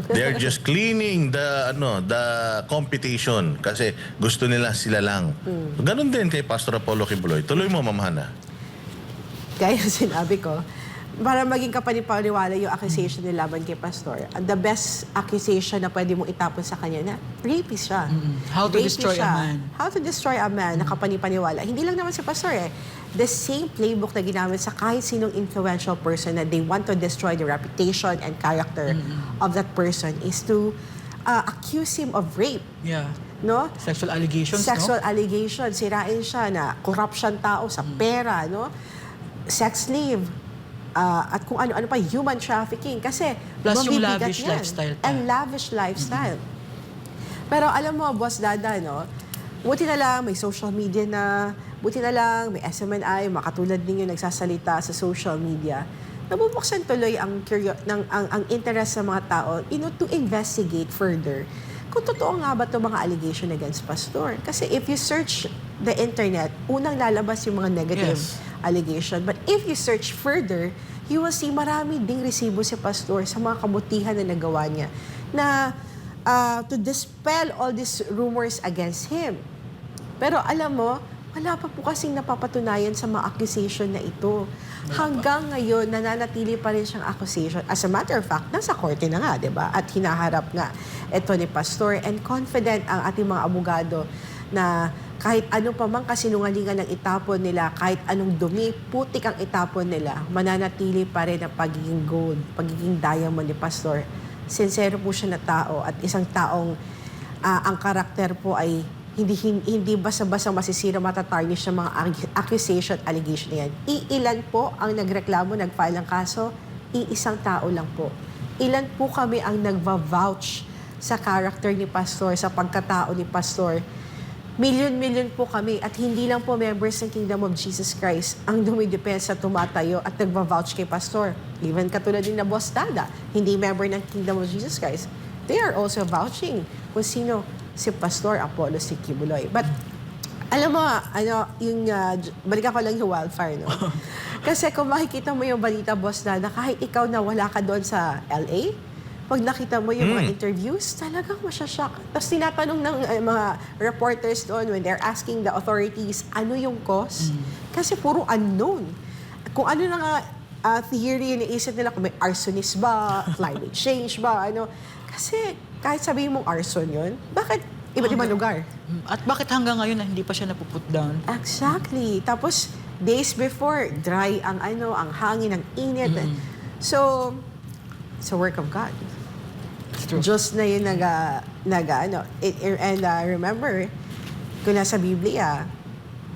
They're just cleaning the competition kasi gusto nila sila lang. Ganon din kay Pastor Apollo Quiboloy. Tuloy mo, Ma'am Hana. Gaya sinabi ko, para maging kapanipaniwala yung accusation nila laban kay Pastor, the best accusation na pwede mong itapon sa kanya na rapist siya. How to Rapist destroy a siya. man. How to destroy a man na kapanipaniwala. Hindi lang naman si Pastor The same playbook na ginamit sa kahit sinong influential person na they want to destroy the reputation and character of that person is to accuse him of rape. Yeah. No? Sexual allegations, Sexual no? allegations, sirain siya na corruption tao sa pera, no? Sex slave, at kung ano-ano pa, human trafficking. Kasi Plus yung mabibigat lavish yan. lifestyle pa. And lavish lifestyle. Pero alam mo, Boss Dada, no? Buti na lang, may social media na. Buti na lang, may SMNI, makatulad ninyo nagsasalita sa social media. Nabubuksan tuloy ang interest sa mga tao, to investigate further. Kung totoo nga ba ito mga allegation against Pastor. Kasi if you search the internet, unang lalabas yung mga negative allegation. But if you search further, you will see marami ding resibo si Pastor sa mga kabutihan na nagawa niya na to dispel all these rumors against him. Pero alam mo, wala pa po kasing napapatunayan sa mga accusation na ito. Hanggang ngayon, nananatili pa rin siyang accusation. As a matter of fact, nasa korte na nga, di ba? At hinaharap nga ito ni Pastor. And confident ang ating mga abogado na kahit ano pa mang kasinungalingan ng itapon nila, kahit anong dumi, putik ang itapon nila, mananatili pa rin ang pagiging gold, pagiging diamond ni Pastor. Sincero po siya na tao at isang taong ang karakter po ay hindi basta-basta masisira, matatarnish sa mga accusation, allegation na yan. Iilan po ang nagreklamo, nag-file ng kaso? Iisang tao lang po. Ilan po kami ang nagva-vouch sa character ni Pastor, sa pagkatao ni Pastor? Milyon-milyon po kami at hindi lang po members ng Kingdom of Jesus Christ ang dumidepensa, tumatayo at nagva-vouch kay Pastor. Even katulad din na Boss Dada, hindi member ng Kingdom of Jesus Christ. They are also vouching kung sino si Pastor Apollo C. Quiboloy. But alam mo, balikan ko lang yung wildfire, no? Kasi kung makikita mo yung balita, Boss Dada, kahit ikaw na wala ka doon sa LA, pag nakita mo yung mga interviews, talagang masyashock. Tapos tinatanong ng mga reporters doon when they're asking the authorities, ano yung cause? Kasi puro unknown. Kung ano na nga theory yung naisip nila, kung may arsonist ba, climate change ba, ano. Kasi kahit sabihin mong arson yun, bakit iba't ibang lugar? At bakit hanggang ngayon na hindi pa siya napuput down? Exactly. Tapos, days before, dry ang ang hangin, ang init. So, it's a work of God. It's true. Diyos na yun remember, kung nasa Biblia,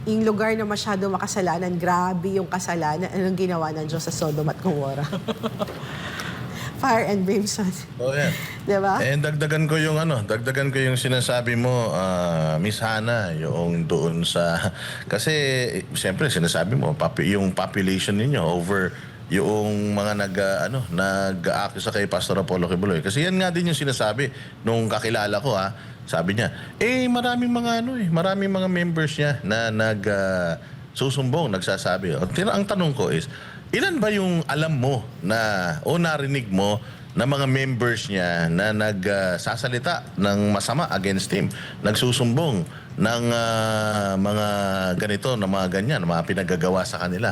yung lugar na masyado makasalanan, grabe yung kasalanan, anong ginawa ng Diyos sa Sodom at Gomorrah? Fire and brimstone. Oh, yeah. Diba? And dagdagan ko yung sinasabi mo, Miss Hannah, yung doon sa kasi siyempre sinasabi mo yung population ninyo over yung mga nag-accuse kay Pastor Apollo Quiboloy. Kasi yan nga din yung sinasabi nung kakilala ko sabi niya, maraming mga members niya na susumbong, nagsasabi. Ang tanong ko is, ilan ba yung alam mo na o narinig mo na mga members niya na nagsasalita ng masama against him, nagsusumbong ng mga ganito, na mga ganyan, mga pinagagawa sa kanila?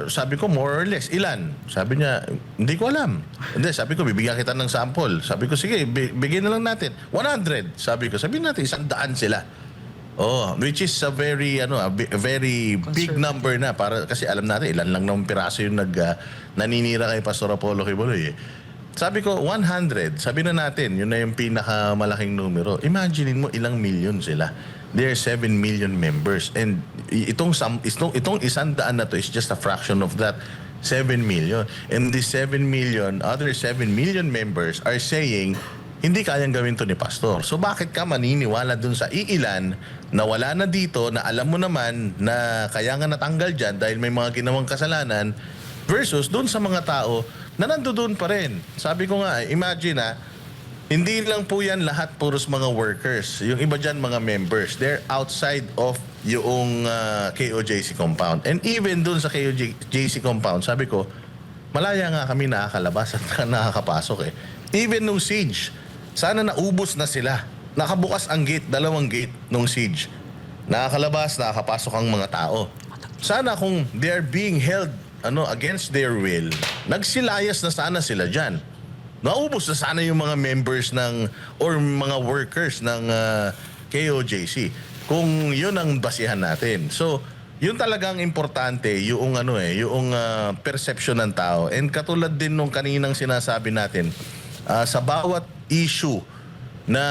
Sabi ko, more or less, ilan? Sabi niya, hindi ko alam. Hindi, sabi ko, bibigyan kita ng sample. Sabi ko, sige, bigyan na lang natin. 100. Sabi ko, sabihin natin, 100 sila. Oh, which is a very big number na para kasi alam natin ilan lang ng piraso yung naninira kay Pastor Apollo Quiboloy. Sabi ko 100, sabi na natin, yun na yung pinakamalaking numero. Imaginein mo ilang million sila. There are 7 million members and itong 100 na to is just a fraction of that 7 million. And these 7 million, other 7 million members are saying hindi kayang gawin to ni Pastor. So bakit ka maniniwala dun sa iilan na wala na dito, na alam mo naman na kaya nga natanggal dyan dahil may mga ginawang kasalanan versus dun sa mga tao na nandoon pa rin. Sabi ko nga, imagine hindi lang po yan lahat puros mga workers. Yung iba dyan mga members. They're outside of yung KOJC compound. And even dun sa KOJC compound, sabi ko, malaya nga kami nakakalabas at nakakapasok Even nung siege, sana naubos na sila. Nakabukas ang gate, 2 gate nung siege. Nakakalabas, nakakapasok ang mga tao. Sana kung they are being held against their will, nagsilayas na sana sila dyan. Naubos na sana yung mga members or mga workers ng KOJC. Kung yun ang basihan natin. So, yun talagang importante, yung perception ng tao. And katulad din nung kaninang sinasabi natin, sa bawat issue na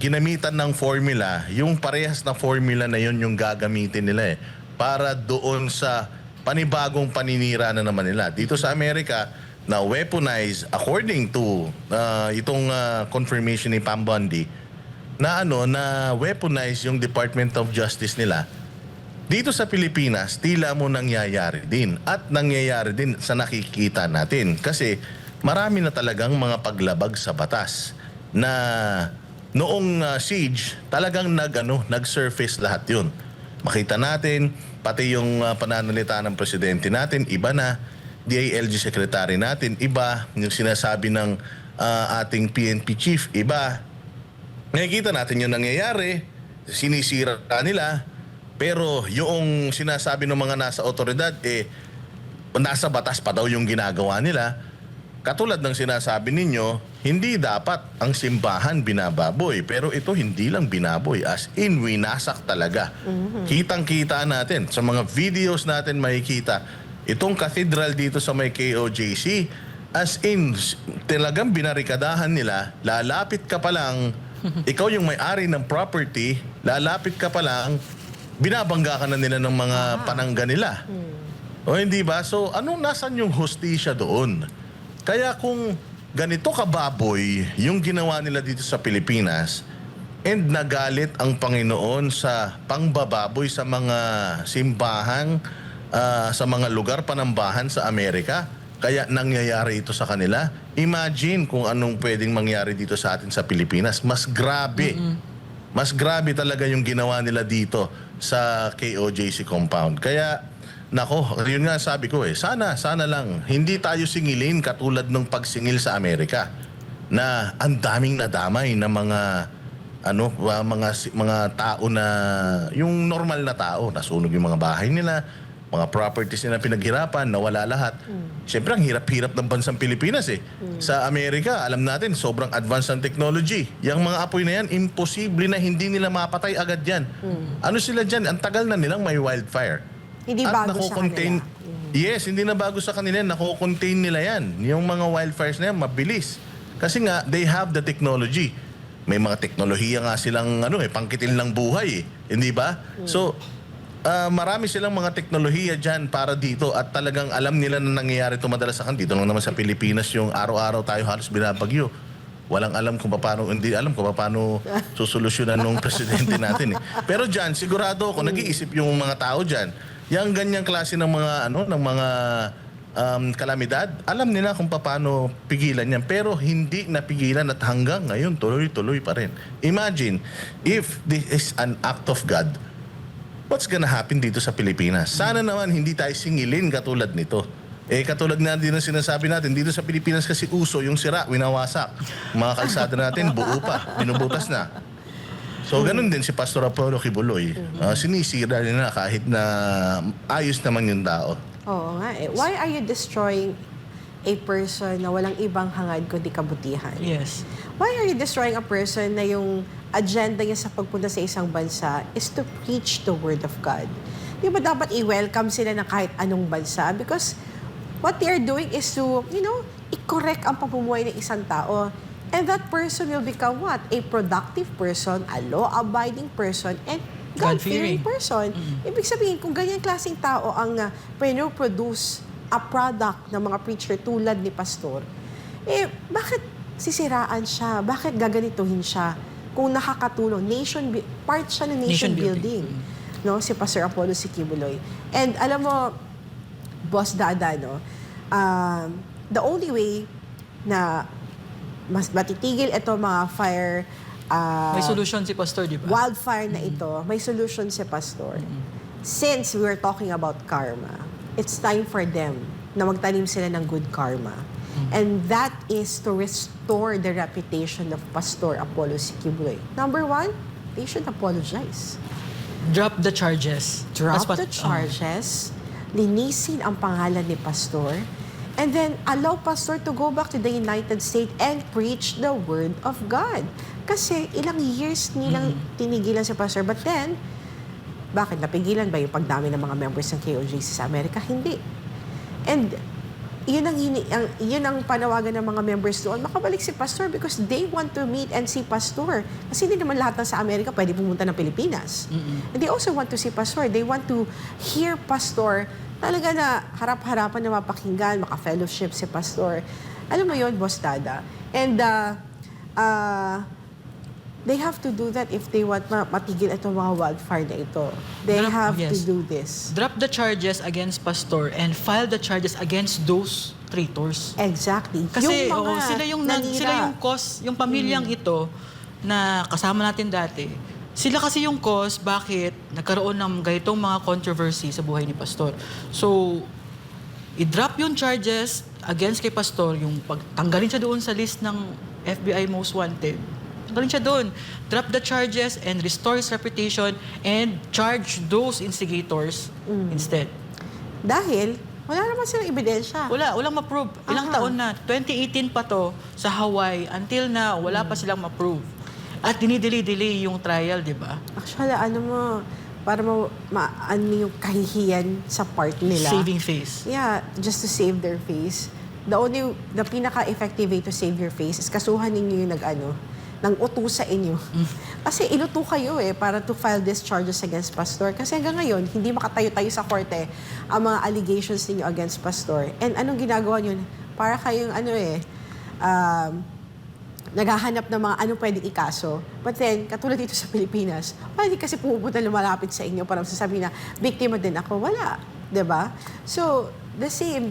ginamitan ng formula, yung parehas na formula na yun yung gagamitin nila para doon sa panibagong paninira na naman nila. Dito sa Amerika, na weaponize according to itong confirmation ni Pam Bondi, na weaponize yung Department of Justice nila. Dito sa Pilipinas, tila mo nangyayari din. At nangyayari din sa nakikita natin. Kasi marami na talagang mga paglabag sa batas na noong siege, talagang nag-surface lahat yun. Makita natin, pati yung pananalita ng presidente natin, iba na. DILG secretary natin, iba. Yung sinasabi ng ating PNP chief, iba. Nakikita natin yung nangyayari, sinisira nila, pero yung sinasabi ng mga nasa otoridad, nasa batas pa daw yung ginagawa nila. Katulad ng sinasabi ninyo, hindi dapat ang simbahan binababoy. Pero ito hindi lang binaboy, as in winasak talaga. Kitang-kita natin, sa mga videos natin makikita, itong cathedral dito sa may KOJC, as in, talagang binarikadahan nila, lalapit ka pa lang, ikaw yung may-ari ng property, lalapit ka pa lang, binabangga ka na nila ng mga panangga nila. O hindi ba? So, nasan yung hustisya doon? Kaya kung ganito kababoy yung ginawa nila dito sa Pilipinas, and nagalit ang Panginoon sa pangbababoy sa mga simbahan, sa mga lugar panambahan sa Amerika, kaya nangyayari ito sa kanila. Imagine kung anong pwedeng mangyari dito sa atin sa Pilipinas. Mas grabe. Mas grabe talaga yung ginawa nila dito sa KOJC compound. Kaya, yun nga sabi ko sana lang, hindi tayo singilin katulad ng pagsingil sa Amerika na ang daming nadamay na mga tao na, yung normal na tao, nasunog yung mga bahay nila, mga properties nila pinaghirapan, nawala lahat. Siyempre, ang hirap-hirap ng bansang Pilipinas Sa Amerika, alam natin, sobrang advanced ang technology. Yung mga apoy na yan, imposible na hindi nila mapatay agad yan. Ano sila dyan? Ang tagal na nilang may wildfire. Hindi bago sa kanila. Yes, hindi na bago sa kanila. Nako-contain nila yan. Yung mga wildfires na yan, mabilis. Kasi nga, they have the technology. May mga teknolohiya nga silang pangkitil ng buhay. Hindi ba? So, marami silang mga teknolohiya dyan para dito at talagang alam nila na nangyayari ito madalas sa dito lang naman sa Pilipinas yung araw-araw tayo halos binabagyo. Walang alam kung paano susolusyonan ng presidente natin Pero dyan, sigurado ako, nag-iisip yung mga tao dyan. Yung ganyang klase ng mga kalamidad, alam nila kung paano pigilan yan. Pero hindi napigilan at hanggang ngayon, tuloy-tuloy pa rin. Imagine, if this is an act of God, what's gonna happen dito sa Pilipinas? Sana naman hindi tayo singilin katulad nito. Katulad na din ang sinasabi natin, dito sa Pilipinas kasi uso yung sira, winawasak. Mga kalsada natin, buo pa, binubutas na. So, ganun din si Pastor Apollo Kibuloy. Sinisira nila kahit na ayos naman yung tao. Oo nga Why are you destroying a person na walang ibang hangad kundi kabutihan? Yes. Why are you destroying a person na yung agenda niya sa pagpunta sa isang bansa is to preach the Word of God? Di ba dapat i-welcome sila ng kahit anong bansa? Because what they are doing is to, i-correct ang pamumuhay ng isang tao. And that person will become what? A productive person, a law-abiding person, and God-fearing person. Ibig sabihin, kung ganyan klaseng tao ang produce a product ng mga preacher tulad ni Pastor, bakit sisiraan siya? Bakit gaganituhin siya? Kung nakakatulong, part siya ng nation building. Si Pastor Apollo Kibuloy. And alam mo, Boss Dada, the only way na mas matitigil ito mga fire, May solution si Pastor, di ba? wildfire na ito, may solution si Pastor. Since we were talking about karma, it's time for them na magtanim sila ng good karma. And that is to restore the reputation of Pastor Apollo Kibuloy. Number one, they should apologize. Drop the charges. Drop the charges. linisin ang pangalan ni Pastor, and then allow Pastor to go back to the United States and preach the Word of God. Kasi ilang years nilang tinigilan si Pastor. But then, bakit napigilan ba yung pagdami ng mga members ng KOJC sa Amerika? Hindi. And yun ang panawagan ng mga members doon, makabalik si Pastor because they want to meet and see Pastor. Kasi hindi naman lahat ng sa Amerika pwede pumunta ng Pilipinas. And they also want to see Pastor. They want to hear Pastor, talaga na harap-harapan na mapakinggan, maka-fellowship si Pastor. Alam mo yun, Boss Dada. And they have to do that if they want matigil itong mga wildfire na ito. They have to do this. Drop the charges against Pastor and file the charges against those traitors. Exactly. Kasi yung mga sila yung cause, yung pamilyang ito na kasama natin dati. Sila kasi yung cause bakit nagkaroon ng ganitong mga controversy sa buhay ni Pastor. So, i-drop yung charges against kay Pastor, yung pagtanggalin siya doon sa list ng FBI Most Wanted. Tanggalin siya doon. Drop the charges and restore his reputation and charge those instigators instead. Dahil, wala naman silang ebidensya. Walang ma-prove. Ilang taon na. 2018 pa to sa Hawaii. Until now, wala pa silang ma-prove. At dinidelay-delay yung trial, di ba? Actually, para ano yung kahihiyan sa part nila. Saving face. Yeah, just to save their face. The pinaka-effective way to save your face is kasuhan ninyo yung ng uto sa inyo. Kasi inuto kayo para to file these charges against Pastor. Kasi hanggang ngayon, hindi makatayo-tayo sa korte ang mga allegations ninyo against Pastor. And anong ginagawa nyo? Para kayong naghahanap ng mga anong pwedeng ikaso. But then, katulad dito sa Pilipinas, hindi kasi pupunta lumalapit sa inyo para sasabihin na, biktima din ako. Wala. 'Di ba? So, the same.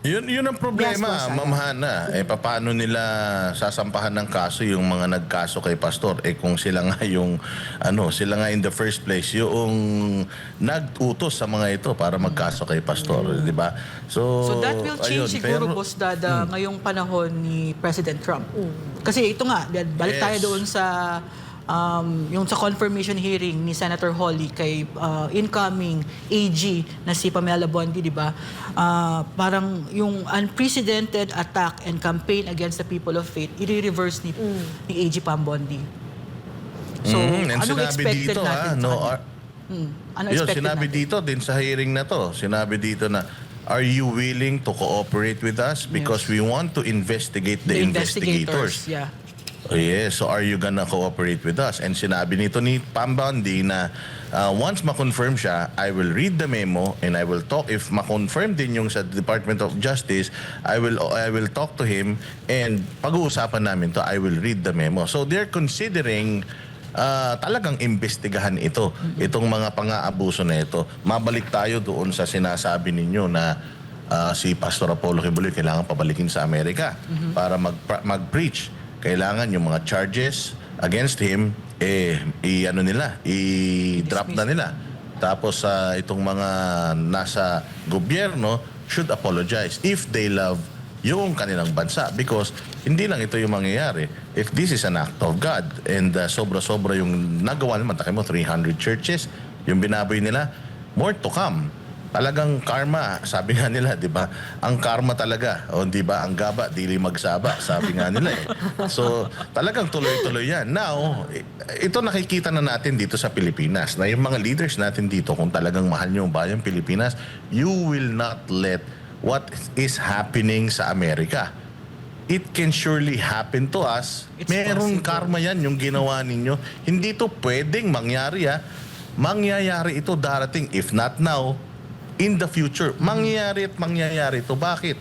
Yun ang problema, Yes, boss, Ma'am Hana. Paano nila sasampahan ng kaso yung mga nagkaso kay Pastor? Kung sila nga sila nga in the first place, yung nag-utos sa mga ito para magkaso kay Pastor, di ba? So that will change siguro, Boss Dada, ngayong panahon ni President Trump. Kasi ito nga, balik tayo doon sa yung sa confirmation hearing ni Senator Holly kay incoming AG na si Pamela Bondi, di ba? Parang yung unprecedented attack and campaign against the people of faith, i-reverse ni AG Pam Bondi. So, and anong sinabi expected dito, natin sa kanya? Ano expected sinabi natin? dito din sa hearing na to, sinabi dito na, are you willing to cooperate with us? Because we want to investigate the investigators. Yeah. Oh, yes. So are you gonna cooperate with us? And sinabi nito ni Pam Bondi na once ma-confirm siya, I will read the memo and I will talk. If ma-confirm din yung sa Department of Justice, I will talk to him and pag-uusapan namin to, I will read the memo. So they're considering talagang imbestigahan itong mga pang-aabuso na ito. Mabalik tayo doon sa sinasabi ninyo na si Pastor Apollo Kibuloy kailangan pabalikin sa Amerika para mag-preach. Kailangan yung mga charges against him, i-drop na nila. Tapos itong mga nasa gobyerno should apologize if they love yung kanilang bansa. Because hindi lang ito yung mangyayari. If this is an act of God and sobra-sobra yung nagawa naman, takay mo 300 churches, yung binaboy nila, more to come. Talagang karma, sabi nga nila, di ba? Ang karma talaga, o di ba? Ang gaba, dili magsaba, sabi nga nila So, talagang tuloy-tuloy yan. Now, ito nakikita na natin dito sa Pilipinas, na yung mga leaders natin dito, kung talagang mahal nyo ang bayang Pilipinas, you will not let what is happening sa Amerika. It can surely happen to us. Merong karma yan, yung ginawa ninyo. Hindi to pwedeng mangyari, Mangyayari ito darating, if not now, in the future. Mangyayari ito. Bakit?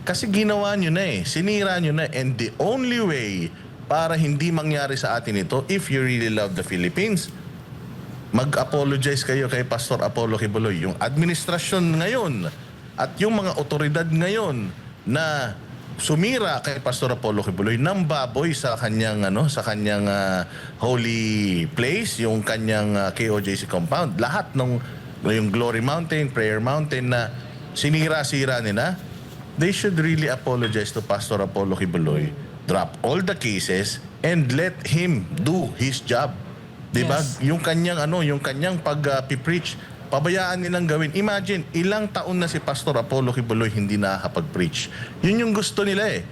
Kasi ginawa nyo na sinira nyo na. And the only way para hindi mangyari sa atin ito, if you really love the Philippines, mag-apologize kayo kay Pastor Apollo Kibuloy. Yung administrasyon ngayon at yung mga otoridad ngayon na sumira kay Pastor Apollo Kibuloy ng baboy sa kanyang holy place, yung kanyang KOJC compound. Lahat ng yung Glory Mountain, Prayer Mountain na sinira-sira nila, they should really apologize to Pastor Apollo Kibuloy, drop all the cases, and let him do his job. Diba? Yes. Yung kanyang pag-preach, pabayaan nilang gawin. Imagine, ilang taon na si Pastor Apollo Kibuloy hindi nakakapag-preach. Yun yung gusto nila eh.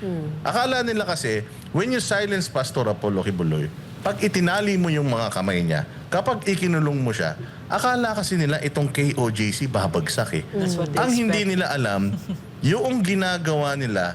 Akala nila kasi, when you silence Pastor Apollo Kibuloy, pag itinali mo yung mga kamay niya, kapag ikinulong mo siya, akala kasi nila itong KOJC babagsak eh. That's what they Ang hindi expect. nila alam, yung ginagawa nila,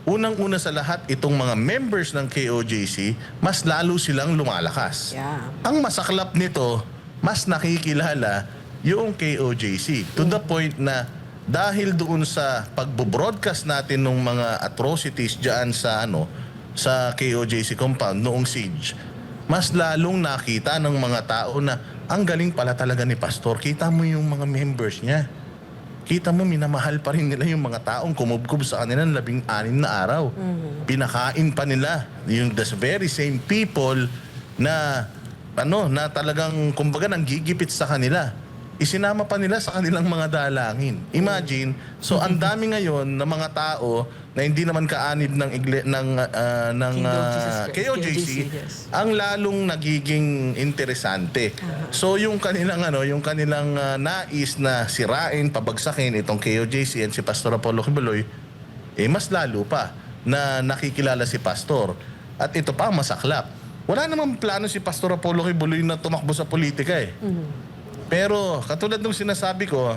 unang-una sa lahat, itong mga members ng KOJC, mas lalo silang lumalakas. Yeah. Ang masaklap nito, mas nakikilala yung KOJC. To the point na dahil doon sa pagbo-broadcast natin ng mga atrocities diyan sa KOJC compound noong siege, mas lalong nakita ng mga tao na ang galing pala talaga ni Pastor. Kita mo yung mga members niya. Kita mo, minamahal pa rin nila yung mga taong kumubkob sa kanila 16 na araw. Pinakain pa nila yung the very same people na na talagang kumbaga nanggigipit sa kanila. Isinama pa nila sa kanilang mga dalangin. Imagine, so ang dami ngayon na mga tao na hindi naman kaanib ng Kingdom of Jesus Christ. KOJC, yes. ang lalong nagiging interesante. So yung kanilang nais na sirain, pabagsakin itong KOJC and si Pastor Apollo Kibuloy, mas lalo pa na nakikilala si Pastor. At ito pa masaklap. Wala namang plano si Pastor Apollo Kibuloy na tumakbo sa politika eh. Pero katulad ng sinasabi ko,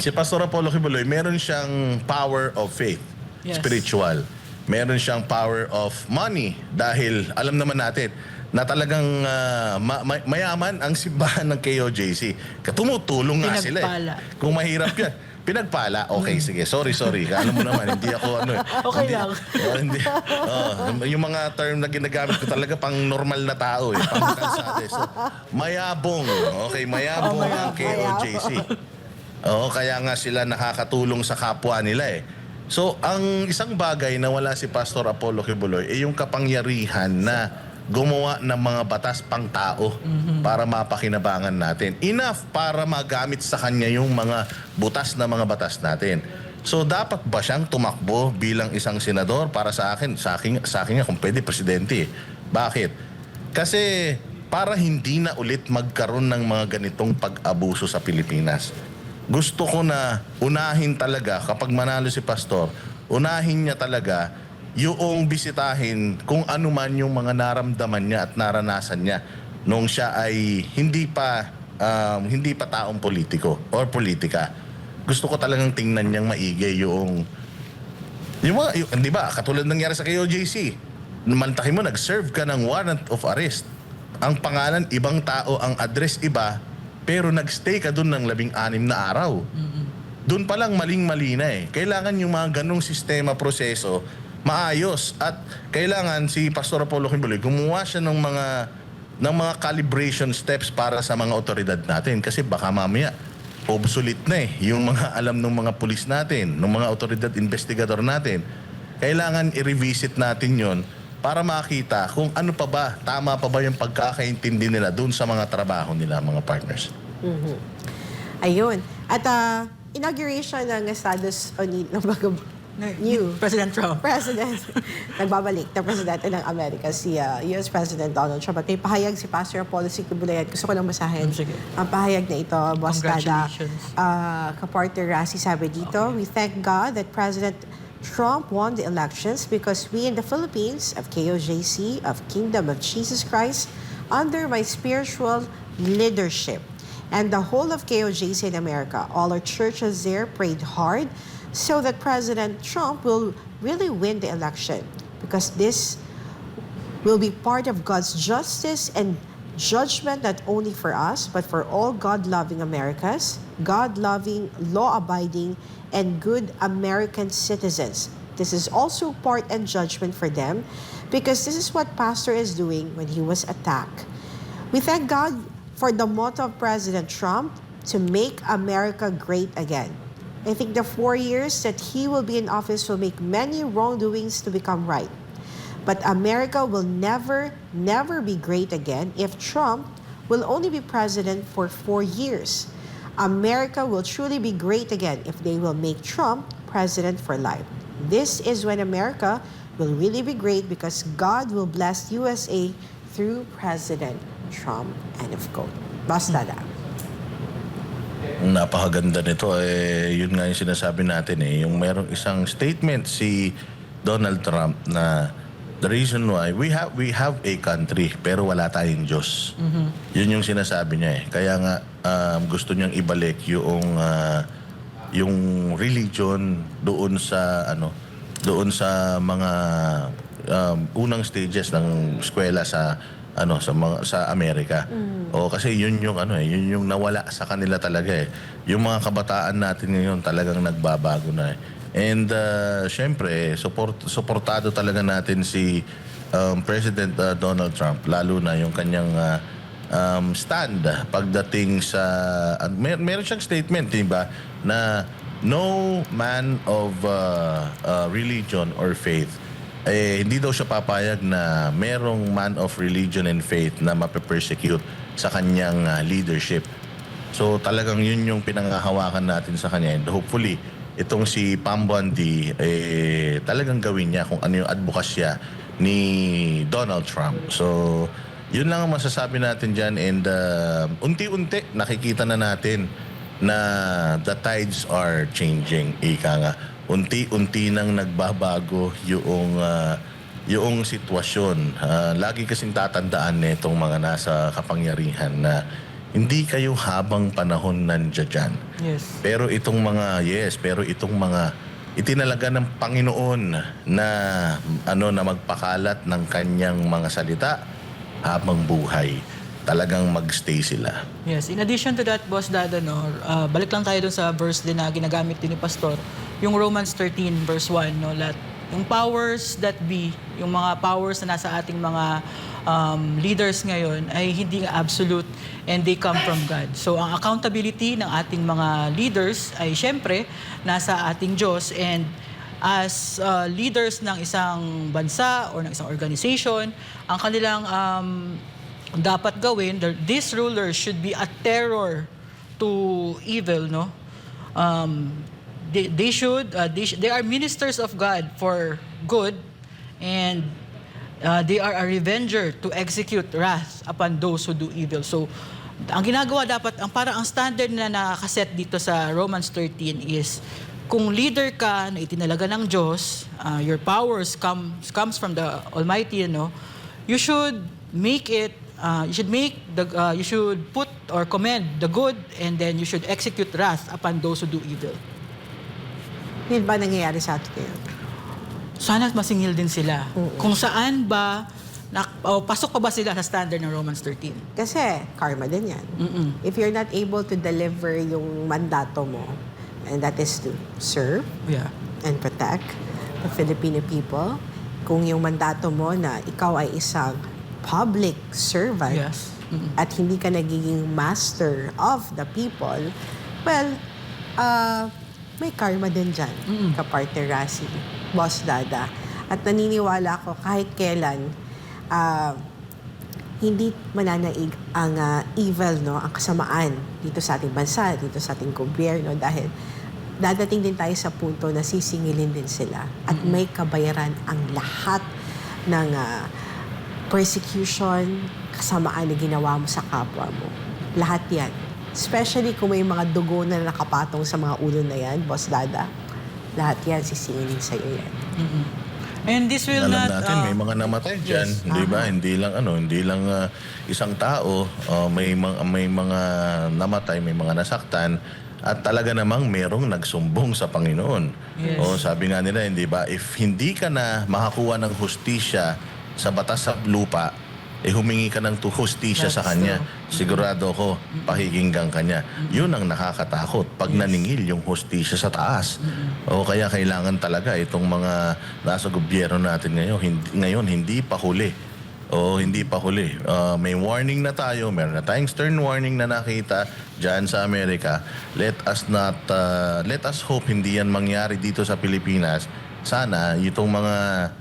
si Pastor Apollo Kibuloy, meron siyang power of faith, Yes. spiritual. Meron siyang power of money dahil alam naman natin na talagang mayaman ang simbahan ng KOJC. Tumutulong nga sila Pinagpala. Kung mahirap yan. Pinagpala. Okay, sige. Sorry. Alam mo naman, hindi ako Okay hindi, lang. hindi. Yung mga term na ginagamit ko talaga pang normal na tao eh. Pang kalsada. So, mayabong. Okay, mayabong ang KOJC. Oo, kaya nga sila nakakatulong sa kapwa nila eh. So, ang isang bagay na wala si Pastor Apollo Kibuloy ay yung kapangyarihan na gumawa ng mga batas pang tao para mapakinabangan natin. Enough para magamit sa kanya yung mga butas na mga batas natin. So dapat ba siyang tumakbo bilang isang senador? Para sa akin nga kung pwede presidente. Bakit? Kasi para hindi na ulit magkaroon ng mga ganitong pag-abuso sa Pilipinas. Gusto ko na unahin talaga kapag manalo si Pastor, unahin niya talaga yung bisitahin kung ano man yung mga naramdaman niya at naranasan niya nung siya ay hindi pa taong politiko or politika. Gusto ko talagang tingnan niyang maigi yung di ba, katulad nangyari sa KOJC. Mantakin mo, nag-serve ka ng warrant of arrest. Ang pangalan, ibang tao, ang address iba, pero nag-stay ka dun ng 16 na araw. Doon pa lang maling-mali na eh. Kailangan yung mga ganong sistema, proseso, maayos. At kailangan si Pastor Apollo Kibuloy gumawa siya ng mga calibration steps para sa mga otoridad natin. Kasi baka mamaya, obsolete na eh. Yung mga alam ng mga pulis natin, ng mga otoridad investigador natin. Kailangan i-revisit natin yon para makita kung ano pa ba, tama pa ba yung pagkakaintindi nila dun sa mga trabaho nila, mga partners. Ayun. At inauguration ng Estados Unidos, new President Trump. President, nagbabalik na Presidente ng Amerika, si US President Donald Trump. At may pahayag si Pastor Apollo Kibuloy. Gusto ko lang basahin Sige. ang pahayag na ito, Boss Dada. Congratulations. Kapartner Rasi, sabi dito, we thank God that President Trump won the elections because we in the Philippines of KOJC, of Kingdom of Jesus Christ, under my spiritual leadership, and the whole of KOJC in America, all our churches there prayed hard so that President Trump will really win the election, because this will be part of God's justice and judgment, not only for us, but for all God-loving Americans, God-loving, law-abiding, and good American citizens. This is also part and judgment for them, because this is what Pastor is doing when he was attacked. We thank God for the motto of President Trump, to make America great again. I think the 4 years that he will be in office will make many wrongdoings to become right. But America will never be great again if Trump will only be president for 4 years. America will truly be great again if they will make Trump president for life. This is when America will really be great, because God will bless USA through President Trump. End of quote. Boss Dada. Ang napakaganda nito, yun nga yung sinasabi natin yung merong isang statement si Donald Trump na the reason why we have a country pero wala tayong Diyos. Yun yung sinasabi niya Kaya nga gusto niyang ibalik yung religion doon sa mga unang stages ng eskwela sa Amerika. Kasi yun yung yun yung nawala sa kanila talaga Yung mga kabataan natin ngayon talagang nagbabago na And syempre, suportado talaga natin si President Donald Trump, lalo na yung kanyang stand pagdating sa meron siyang statement, diba, na no man of religion or faith hindi daw siya papayag na merong man of religion and faith na mape-persecute sa kanyang leadership. So talagang yun yung pinanghahawakan natin sa kanya and hopefully itong si Pam Bondi talagang gawin niya kung ano yung advokasya ni Donald Trump. So yun lang ang masasabi natin dyan and unti-unti nakikita na natin na the tides are changing. Ika nga, unti-unti nang nagbabago yung sitwasyon. Lagi kasing tatandaan nitong mga nasa kapangyarihan na hindi kayo habang panahon nandiyan dyan. Yes. Pero itong mga itinalaga ng Panginoon na na magpakalat ng kanyang mga salita habang buhay. Talagang magstay sila. Yes. In addition to that, Boss Dada, balik lang tayo dun sa verse din na ginagamit din ni Pastor. Yung Romans 13 verse 1, yung powers that be, yung mga powers na nasa ating mga leaders ngayon ay hindi absolute and they come from God. So ang accountability ng ating mga leaders ay syempre nasa ating Diyos and as leaders ng isang bansa or ng isang organization, ang kanilang dapat gawin, these rulers should be a terror to evil, they are ministers of God for good and they are a revenger to execute wrath upon those who do evil. So ang ginagawa dapat, ang standard na nakaset dito sa Romans 13 is kung leader ka na itinalaga ng Diyos, your powers comes from the Almighty, you should make it you should put or commend the good and then you should execute wrath upon those who do evil. Yun ba nangyayari sa atin ngayon? Sana masingil din sila. Kung saan ba, pasok pa ba sila sa standard ng Romans 13? Kasi karma din yan. If you're not able to deliver yung mandato mo, and that is to serve and protect the Filipino people, kung yung mandato mo na ikaw ay isang public servant at hindi ka nagiging master of the people, well, may karma din dyan, kapartner Rasi, Boss Dada. At naniniwala ako kahit kailan, hindi mananaig ang evil, ang kasamaan dito sa ating bansa, dito sa ating gobyerno, dahil dadating din tayo sa punto na sisingilin din sila at may kabayaran ang lahat ng persecution, kasamaan na ginawa mo sa kapwa mo. Lahat yan. Especially kung may mga dugo na nakapatong sa mga ulo na yan, Boss Dada. Lahat yan, sisingilin sa'yo yan. And this will Alam not... natin, may mga namatay dyan, di ba? Hindi lang isang tao, may mga namatay, may mga nasaktan, at talaga namang merong nagsumbong sa Panginoon. Yes. Sabi nga nila, hindi ba, if hindi ka na makakuha ng hustisya sa batas sa lupa, humingi ka ng hustisya sa Kanya. Sigurado ako, pakikinggan Kanya. Yun ang nakakatakot pag naningil yung hustisya sa taas. O kaya kailangan talaga itong mga nasa gobyerno natin ngayon hindi pa huli. Hindi pa huli. May warning na tayo, meron na tayong stern warning na nakita dyan sa Amerika. Let us hope hindi yan mangyari dito sa Pilipinas. Sana itong mga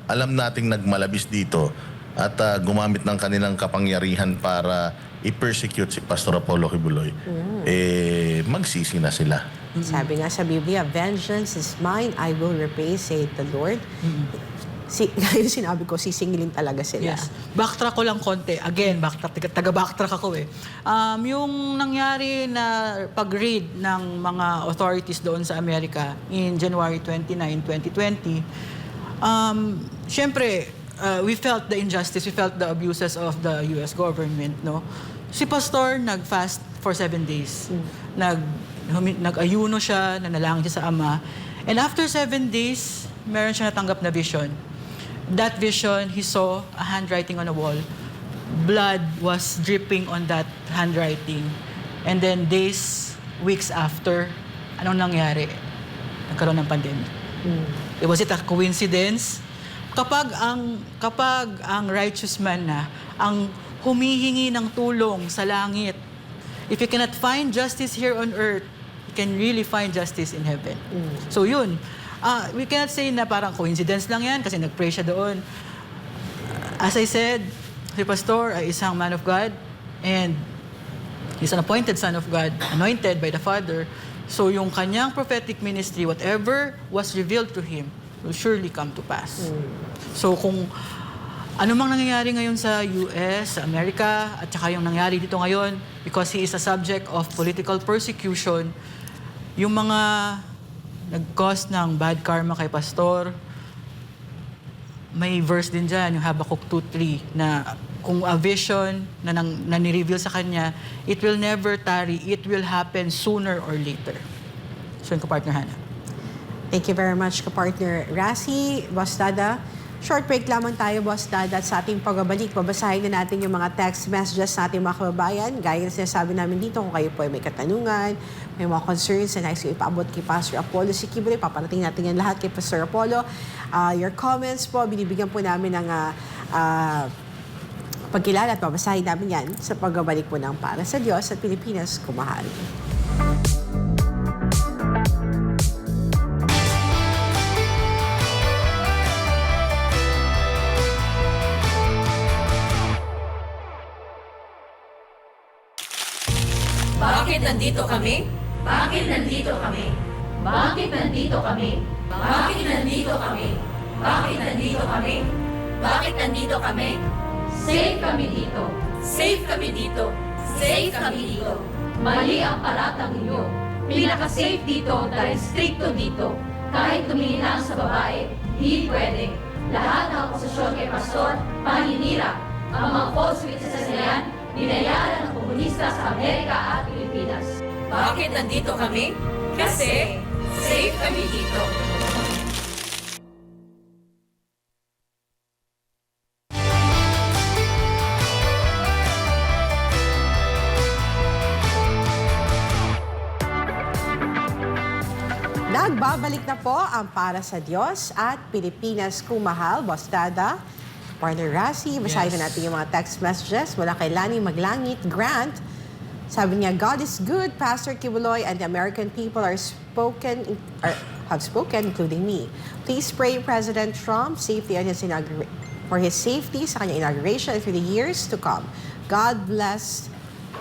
alam nating nagmalabis dito at gumamit ng kanilang kapangyarihan para i-persecute si Pastor Apollo Kibuloy, magsisi na sila. Sabi nga sa Biblia, vengeance is mine, I will repay, saith the Lord. Gaya sinabi ko, sisingilin talaga sila. Yes. Backtrack ko lang konti. Again, taga-backtrack ako eh. Yung nangyari na pag-read ng mga authorities doon sa Amerika in January 29, 2020, syempre, we felt the injustice, we felt the abuses of the US government, no? Si Pastor nag-fast for 7 days. Nag-ayuno siya, nanalangin siya sa Ama. And after 7 days, meron siya natanggap na vision. That vision, he saw a handwriting on a wall. Blood was dripping on that handwriting. And then days, weeks after, anong nangyari? Nagkaroon ng pandemic. Was it a coincidence? Kapag ang righteous man na, ang humihingi ng tulong sa langit, if you cannot find justice here on earth, you can really find justice in heaven. So yun, we cannot say na parang coincidence lang yan kasi nag-pray siya doon. As I said, si Pastor ay isang man of God and he's an appointed son of God, anointed by the Father. So yung kanyang prophetic ministry, whatever was revealed to him, will surely come to pass. So kung ano mang nangyayari ngayon sa US, sa Amerika, at saka yung nangyari dito ngayon, because he is a subject of political persecution, yung mga nag-cause ng bad karma kay Pastor, may verse din dyan, yung Habakkuk 2:3, na kung a vision na ni-reveal sa kanya, it will never tarry, it will happen sooner or later. So yun, Kapartner Hannah. Thank you very much, kapartner Rassy, Boss Dada. Short break lamang tayo, Boss Dada, at sa ating pagbabalik, babasahin na natin yung mga text messages sa ating mga kababayan. Gaya na sinasabi namin dito, kung kayo po ay may katanungan, may mga concerns na nais yung ipaabot kay Pastor Apollo Siquibulay, paparating natin yan lahat kay Pastor Apollo. Your comments po, binibigyan po namin ng pagkilala at babasahin namin yan sa pagbabalik po ng Para sa Diyos at Pilipinas Kumahal. Bakit nandito kami? Bakit nandito kami? Bakit nandito kami? Bakit nandito kami? Bakit nandito kami? Bakit nandito kami? Safe kami dito. Safe kami dito. Safe kami dito. Mali ang paratang inyo. Pinaka-safe dito dahil stricto dito. Kahit tumingin lang sa babae, di pwede. Lahat ng akusasyon kay Pastor, paninira. Ang mga false witnesses na yan, binayaran ng komunista sa Amerika at Pilipinas. Bakit nandito kami? Kasi safe kami dito. Nagbabalik na po ang Para sa Diyos at Pilipinas Kumahal, Boss Dada, Partner Rassy. Basahin na natin yung mga text messages mula kay Lani Maglangit Grant. Sabi niya, God is good, Pastor Kibuloy, and the American people have spoken, including me. Please pray President Trump safety on his for his safety sa kanyang inauguration and for the years to come. God bless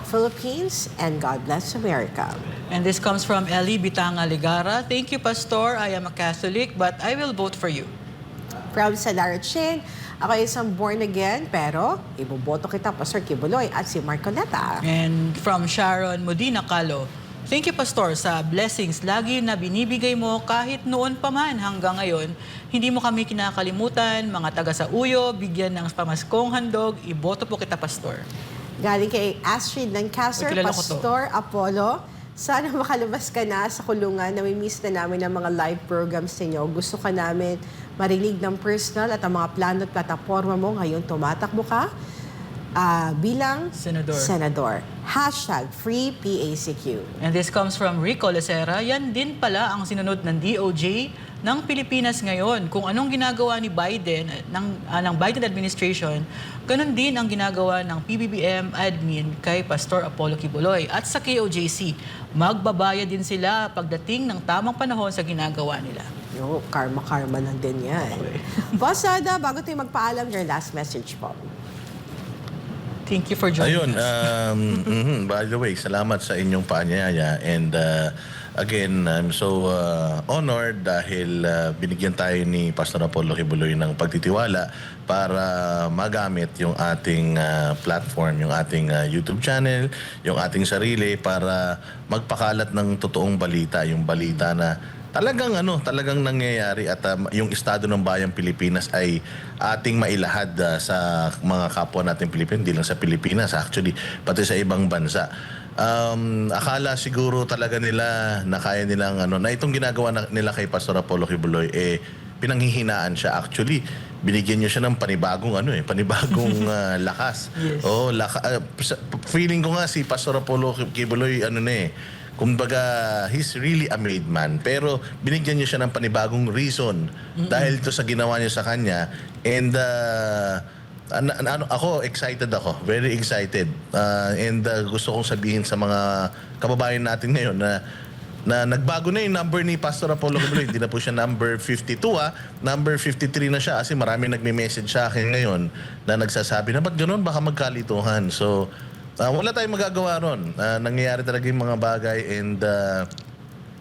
Philippines and God bless America. And this comes from Ellie Bitanga Ligara. Thank you, Pastor. I am a Catholic, but I will vote for you. From Salara Ching, ako ay isang born again, pero iboboto kita, Pastor Kibuloy, at si Marcoleta. And from Sharon Modina Calo, thank you, Pastor, sa blessings lagi na binibigay mo kahit noon pa man hanggang ngayon. Hindi mo kami kinakalimutan, mga taga sa Uyo, bigyan ng pamaskong handog, iboto po kita, Pastor. Galing kay Astrid Lancaster, Ay, kilala ko to. Pastor Apollo. Sana makalabas ka na sa kulungan. Nami-miss na namin ang mga live programs ninyo. Gusto ka namin marinig ng personal at ang mga plano at plataforma mo. Ngayon tumatakbo ka bilang senador. #FreePACQ. And this comes from Rico Lecera. Yan din pala ang sinunod ng DOJ ng Pilipinas ngayon. Kung anong ginagawa ni Biden, ng Biden administration, ganun din ang ginagawa ng PBBM admin kay Pastor Apollo Kibuloy. At sa KOJC, magbabayad din sila pagdating ng tamang panahon sa ginagawa nila. Yo, karma lang din yan. Boss Sada, bago tayo magpaalam, your last message po. Thank you for joining Ayun, us. by the way, salamat sa inyong paanyaya and again, I'm so honored dahil binigyan tayo ni Pastor Apollo Kibuloy ng pagtitiwala para magamit yung ating platform, yung ating YouTube channel, yung ating sarili para magpakalat ng totoong balita, yung balita na talagang nangyayari at yung estado ng bayang Pilipinas ay ating mailahad sa mga kapwa nating Pilipino, hindi lang sa Pilipinas actually, pati sa ibang bansa. Akala siguro talaga nila na kaya nilang na itong ginagawa nila kay Pastor Apollo Kibuloy pinanghihinaan siya. Actually, binigyan niyo siya ng panibagong panibagong lakas. Yes. Feeling ko nga si Pastor Apollo Kibuloy kumbaga he's really a made man, pero binigyan niyo siya ng panibagong reason dahil to sa ginawa niyo sa kanya. And ako, excited ako. Very excited. And gusto kong sabihin sa mga kababayan natin ngayon na nagbago na yung number ni Pastor Apollo Kibuloy. Hindi na po siya number 52 Number 53 na siya kasi marami nagme-message sa akin ngayon na nagsasabi na ba't ganun? Baka magkalituhan. So, wala tayong magagawa ron. Nangyayari talaga yung mga bagay and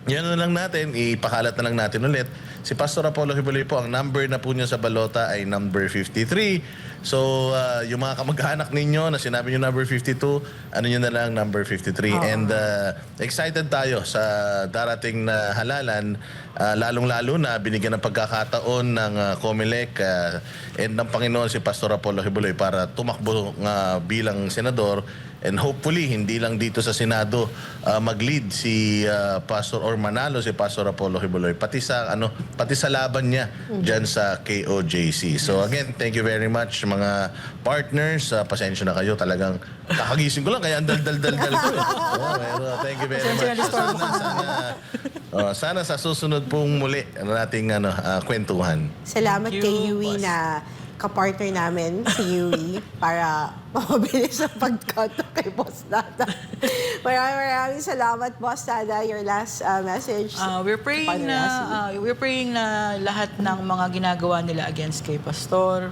yan na lang natin, ipakalat na lang natin ulit. Si Pastor Apollo Kibuloy po, ang number na po niya sa balota ay number 53. So, yung mga kamag-anak ninyo na sinabi niyo number 52, nyo na lang number 53. And excited tayo sa darating na halalan, lalong-lalo na binigyan ng pagkakataon ng COMELEC and ng Panginoon si Pastor Apollo Kibuloy para tumakbo bilang senador. And hopefully, hindi lang dito sa Senado mag-lead si Pastor or manalo si Pastor Apollo Kibuloy, pati sa laban niya dyan sa KOJC. So again, thank you very much mga partners. Pasensya na kayo, talagang kakagising ko lang kaya ang dal-dal-dal ko. Pero thank you very much. Sana sa susunod pong muli nating kwentuhan. Salamat Thank kay you, Yui boss. na kapartner namin, si Yui, para mabilis ang pag-cut kay Boss Dada. Maraming salamat, Boss Dada. Your last message. We're praying na lahat ng mga ginagawa nila against kay Pastor,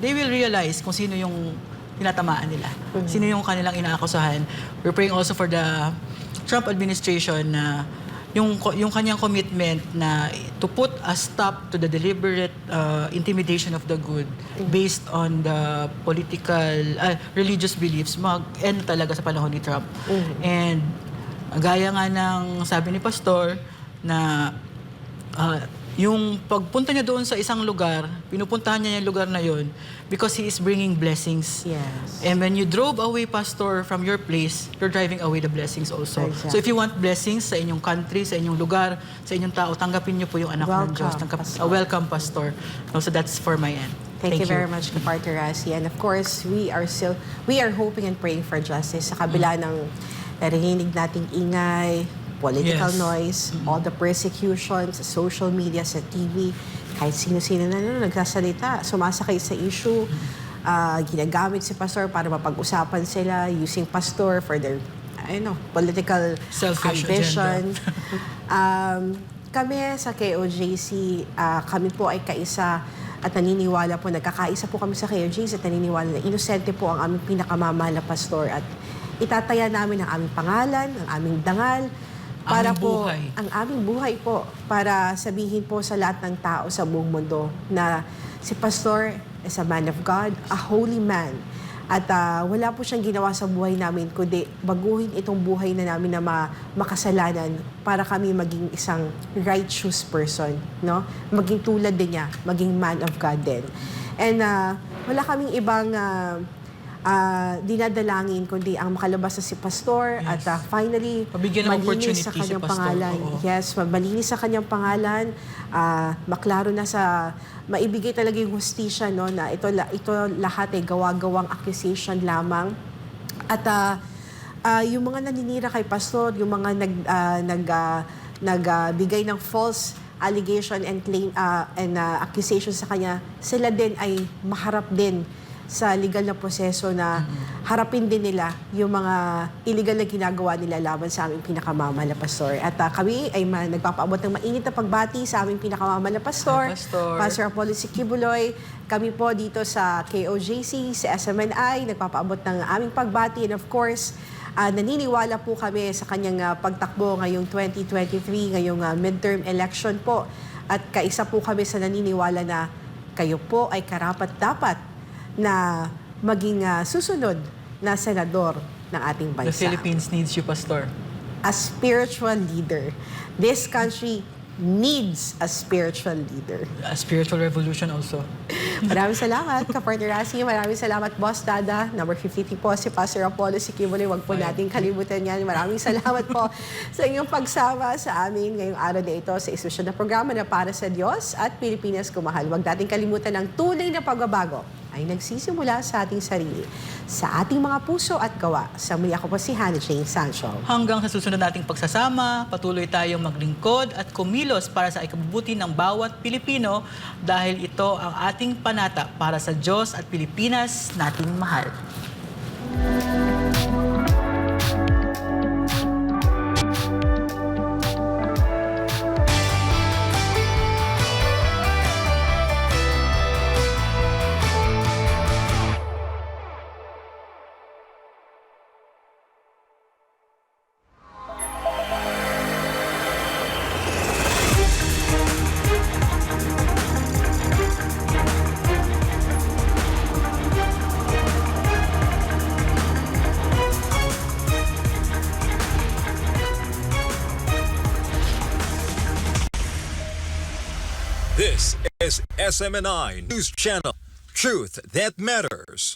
they will realize kung sino yung tinatamaan nila. Sino yung kanilang inaakusahan. We're praying also for the Trump administration na yung kanyang commitment na to put a stop to the deliberate intimidation of the good based on the political, religious beliefs, mag-end talaga sa panahon ni Trump. And gaya nga ng sabi ni Pastor na yung pagpunta niya doon sa isang lugar, pinupuntahan niya yung lugar na yon because he is bringing blessings. Yes. And when you drove away, Pastor, from your place, you're driving away the blessings also. Exactly. So if you want blessings sa inyong country, sa inyong lugar, sa inyong tao, tanggapin niyo po yung anak ng Diyos. Pastor. Welcome, Pastor. So that's for my end. Thank you very much, Partner Razi. And of course, we are hoping and praying for justice sa kabila ng narinig nating ingay, political Yes. noise, all the persecutions sa social media, sa TV, kahit sino-sino na nagsasalita, sumasakay sa issue, ginagamit si Pastor para mapag-usapan sila, using Pastor for their, political Selfish ambition. Kami sa KOJC, kami po ay kaisa at naniniwala po, nagkakaisa po kami sa KOJC at naniniwala na inosente po ang aming pinakamamahal na pastor at itataya namin ang aming pangalan, ang aming dangal, para Aming po, buhay. ang aming buhay po, para sabihin po sa lahat ng tao sa buong mundo na si Pastor is a man of God, a holy man. At wala po siyang ginawa sa buhay namin, kundi baguhin itong buhay na namin na makasalanan para kami maging isang righteous person, no? Maging tulad din niya, maging man of God din. And wala kaming ibang dinadalangin kundi ang makalabas na si Pastor at finally Mabigyan ng malinis opportunity sa si kanyang Pastor. pangalan. Oo. Yes, malinis sa kanyang pangalan, maklaro na sa maibigay talaga yung hustisya, no, na ito lahat ay gawa-gawang accusation lamang. At yung mga naninira kay Pastor, yung mga nagbigay ng false allegation and claim and accusation sa kanya, sila din ay maharap din sa legal na proseso na harapin din nila yung mga illegal na ginagawa nila laban sa aming pinakamamahal na pastor. At kami ay nagpapaabot ng mainit na pagbati sa aming pinakamamahal na pastor, Pastor. Pastor Apollo Kibuloy. Kami po dito sa KOJC, sa SMNI, nagpapaabot ng aming pagbati. And of course, Naniniwala po kami sa kanyang pagtakbo ngayong 2023, ngayong midterm election po. At kaisa po kami sa naniniwala na kayo po ay karapat-dapat na maging susunod na senador ng ating The bansa. Philippines needs you, Pastor. A spiritual leader. This country needs a spiritual leader. A spiritual revolution also. Maraming salamat, Kapartner Rasi. Maraming salamat, Boss Dada. Number 53 po, si Pastor Apollo Sikimuloy. Huwag po nating kalimutan yan. Maraming salamat po sa inyong pagsama sa amin ngayong araw na ito sa espesyal na programa na Para sa Diyos at Pilipinas Kumahal. Huwag nating kalimutan ang tunay na pagbabago ay nagsisimula sa ating sarili, sa ating mga puso at gawa. Sa muli ako po si Hannah Jane Sancho. Hanggang sa susunod nating pagsasama, patuloy tayong maglingkod at kumilos para sa ikabubuti ng bawat Pilipino dahil ito ang ating panata para sa Diyos at Pilipinas nating mahal. This is SMNI News Channel. Truth that matters.